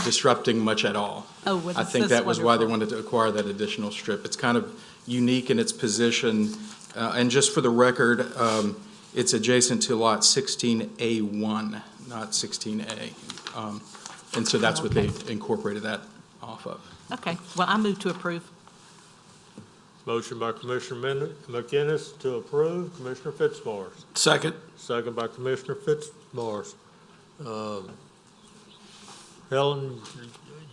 disrupting much at all. Oh, well, I think that's that was why they wonderful. wanted to acquire that additional strip. It's kind of unique in its position. And just for the record, it's adjacent to Lot 16A1, not 16A. And so that's what they incorporated that off of. Okay, well, I move to approve. Motion by Commissioner McInnes to approve. Commissioner Fitzmaurice. Second. Second by Commissioner Fitzmaurice. Helen,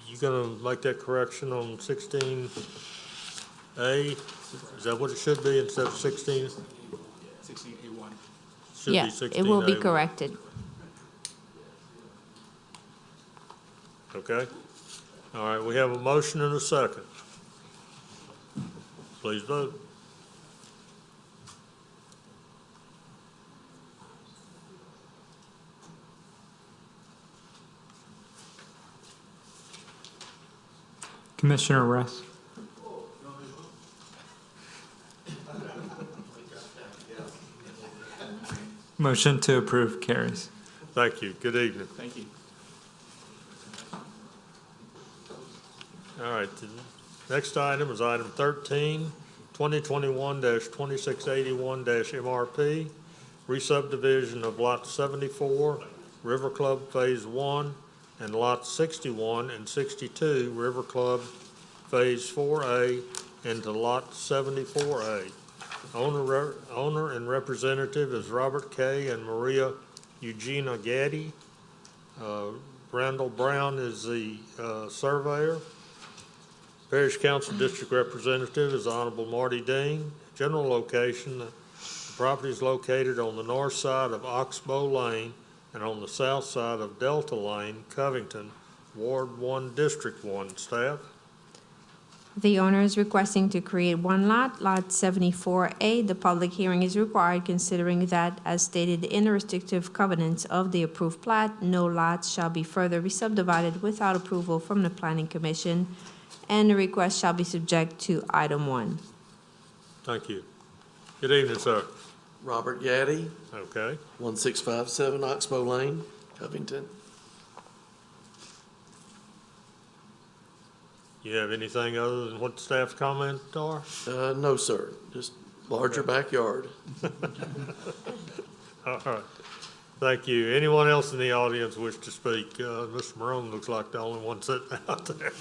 you gonna make that correction on 16A? Is that what it should be instead of 16? 16A1. Should Yeah, be 16A1. it will be corrected. Okay. All right, we have a motion and a second. Please vote. Commissioner Ress. Motion to approve carries. Thank you. Good evening. Thank you. All right, the next item is item 13, 2021-2681-MRP, Re-Subdivision of Lot 74, River Club Phase 1, and Lots 61 and 62, River Club Phase 4A, into Lot 74A. Owner and representative is Robert K. and Maria Eugenia Gaddy. Randall Brown is the surveyor. Parish Council District Representative is Honorable Marty Dean. General location, the property is located on the north side of Oxbow Lane and on the south side of Delta Lane, Covington, Ward 1, District 1. Staff? The owner is requesting to create one lot, Lot 74A. The public hearing is required considering that, as stated in the restrictive covenants of the approved plat, no lots shall be further re-subdivided without approval from the Planning Commission, and the request shall be subject to item 1. Thank you. Good evening, sir. Robert Gaddy, Okay. 1657 Oxbow Lane, Covington. You have anything other than what the staff's comments are? No, sir, just larger backyard. All right. Thank you. Anyone else in the audience wish to speak? Mr. Morone looks like the only one sitting out there.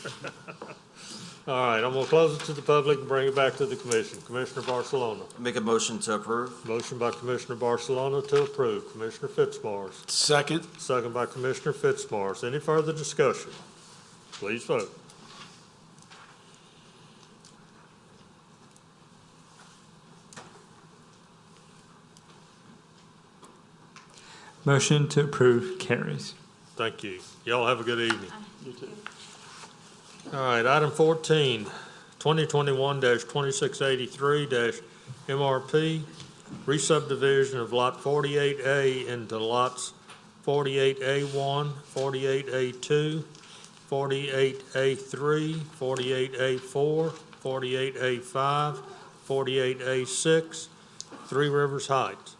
All right, I'm going to close it to the public and bring it back to the commission. Commissioner Barcelona. Make a motion to approve. Motion by Commissioner Barcelona to approve. Commissioner Fitzmaurice. Second. Second by Commissioner Fitzmaurice. Any further discussion? Please vote. Motion to approve carries. Thank you. Y'all have a good evening. You too. All right, item 14, 2021-2683-MRP, Re-Subdivision of Lot 48A into Lots 48A1, 48A2, 48A3, 48A4, 48A5, 48A6, Three Rivers Heights.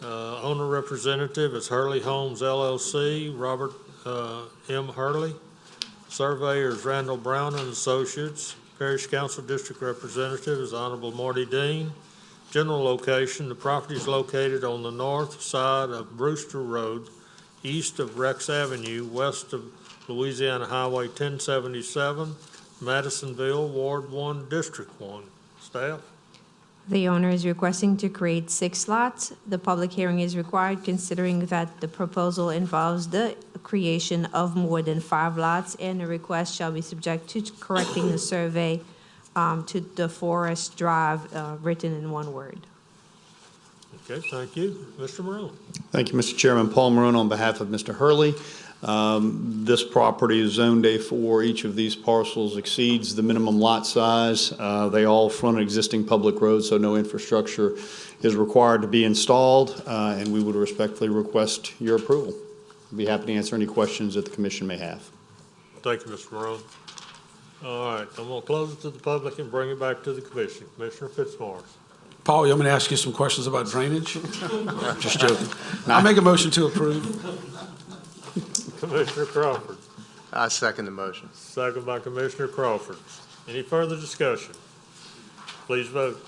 Owner representative is Hurley Homes LLC, Robert M. Hurley. Surveyor is Randall Brown and Associates. Parish Council District Representative is Honorable Marty Dean. General location, the property is located on the north side of Brewster Road, east of Rex Avenue, west of Louisiana Highway 1077, Madisonville, Ward 1, District 1. Staff? The owner is requesting to create 6 lots. The public hearing is required considering that the proposal involves the creation of more than 5 lots, and the request shall be subject to correcting the survey to the Forest Drive written in one word. Okay, thank you. Mr. Marone. Thank you, Mr. Chairman. Paul Marone on behalf of Mr. Hurley. This property is zoned A4. Each of these parcels exceeds the minimum lot size. They all front existing public roads, so no infrastructure is required to be installed, and we would respectfully request your approval. I'd be happy to answer any questions that the commission may have. Thank you, Mr. Marone. All right, I'm going to close it to the public and bring it back to the commission. Commissioner Fitzmaurice. Paul, you want me to ask you some questions about drainage? Just joking. I'll make a motion to approve. Commissioner Crawford. I second the motion. Second by Commissioner Crawford. Any further discussion? Please vote.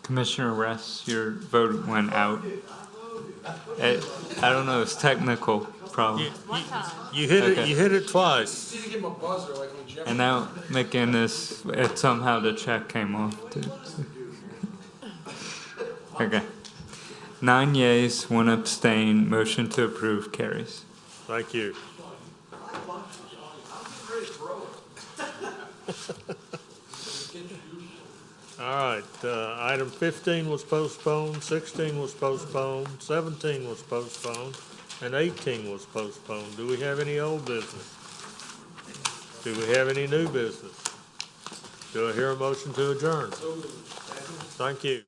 Commissioner Ress, your vote went out. I don't know, it's technical problem. You hit it. Okay. You hit it twice. And now McGinnis, somehow the check came off. Okay. 9 yeas, 1 abstain. Motion to approve carries. Thank you. All right, item 15 was postponed, 16 was postponed, 17 was postponed, and 18 was postponed. Do we have any old business? Do we have any new business? Do I hear a motion to adjourn? Thank you.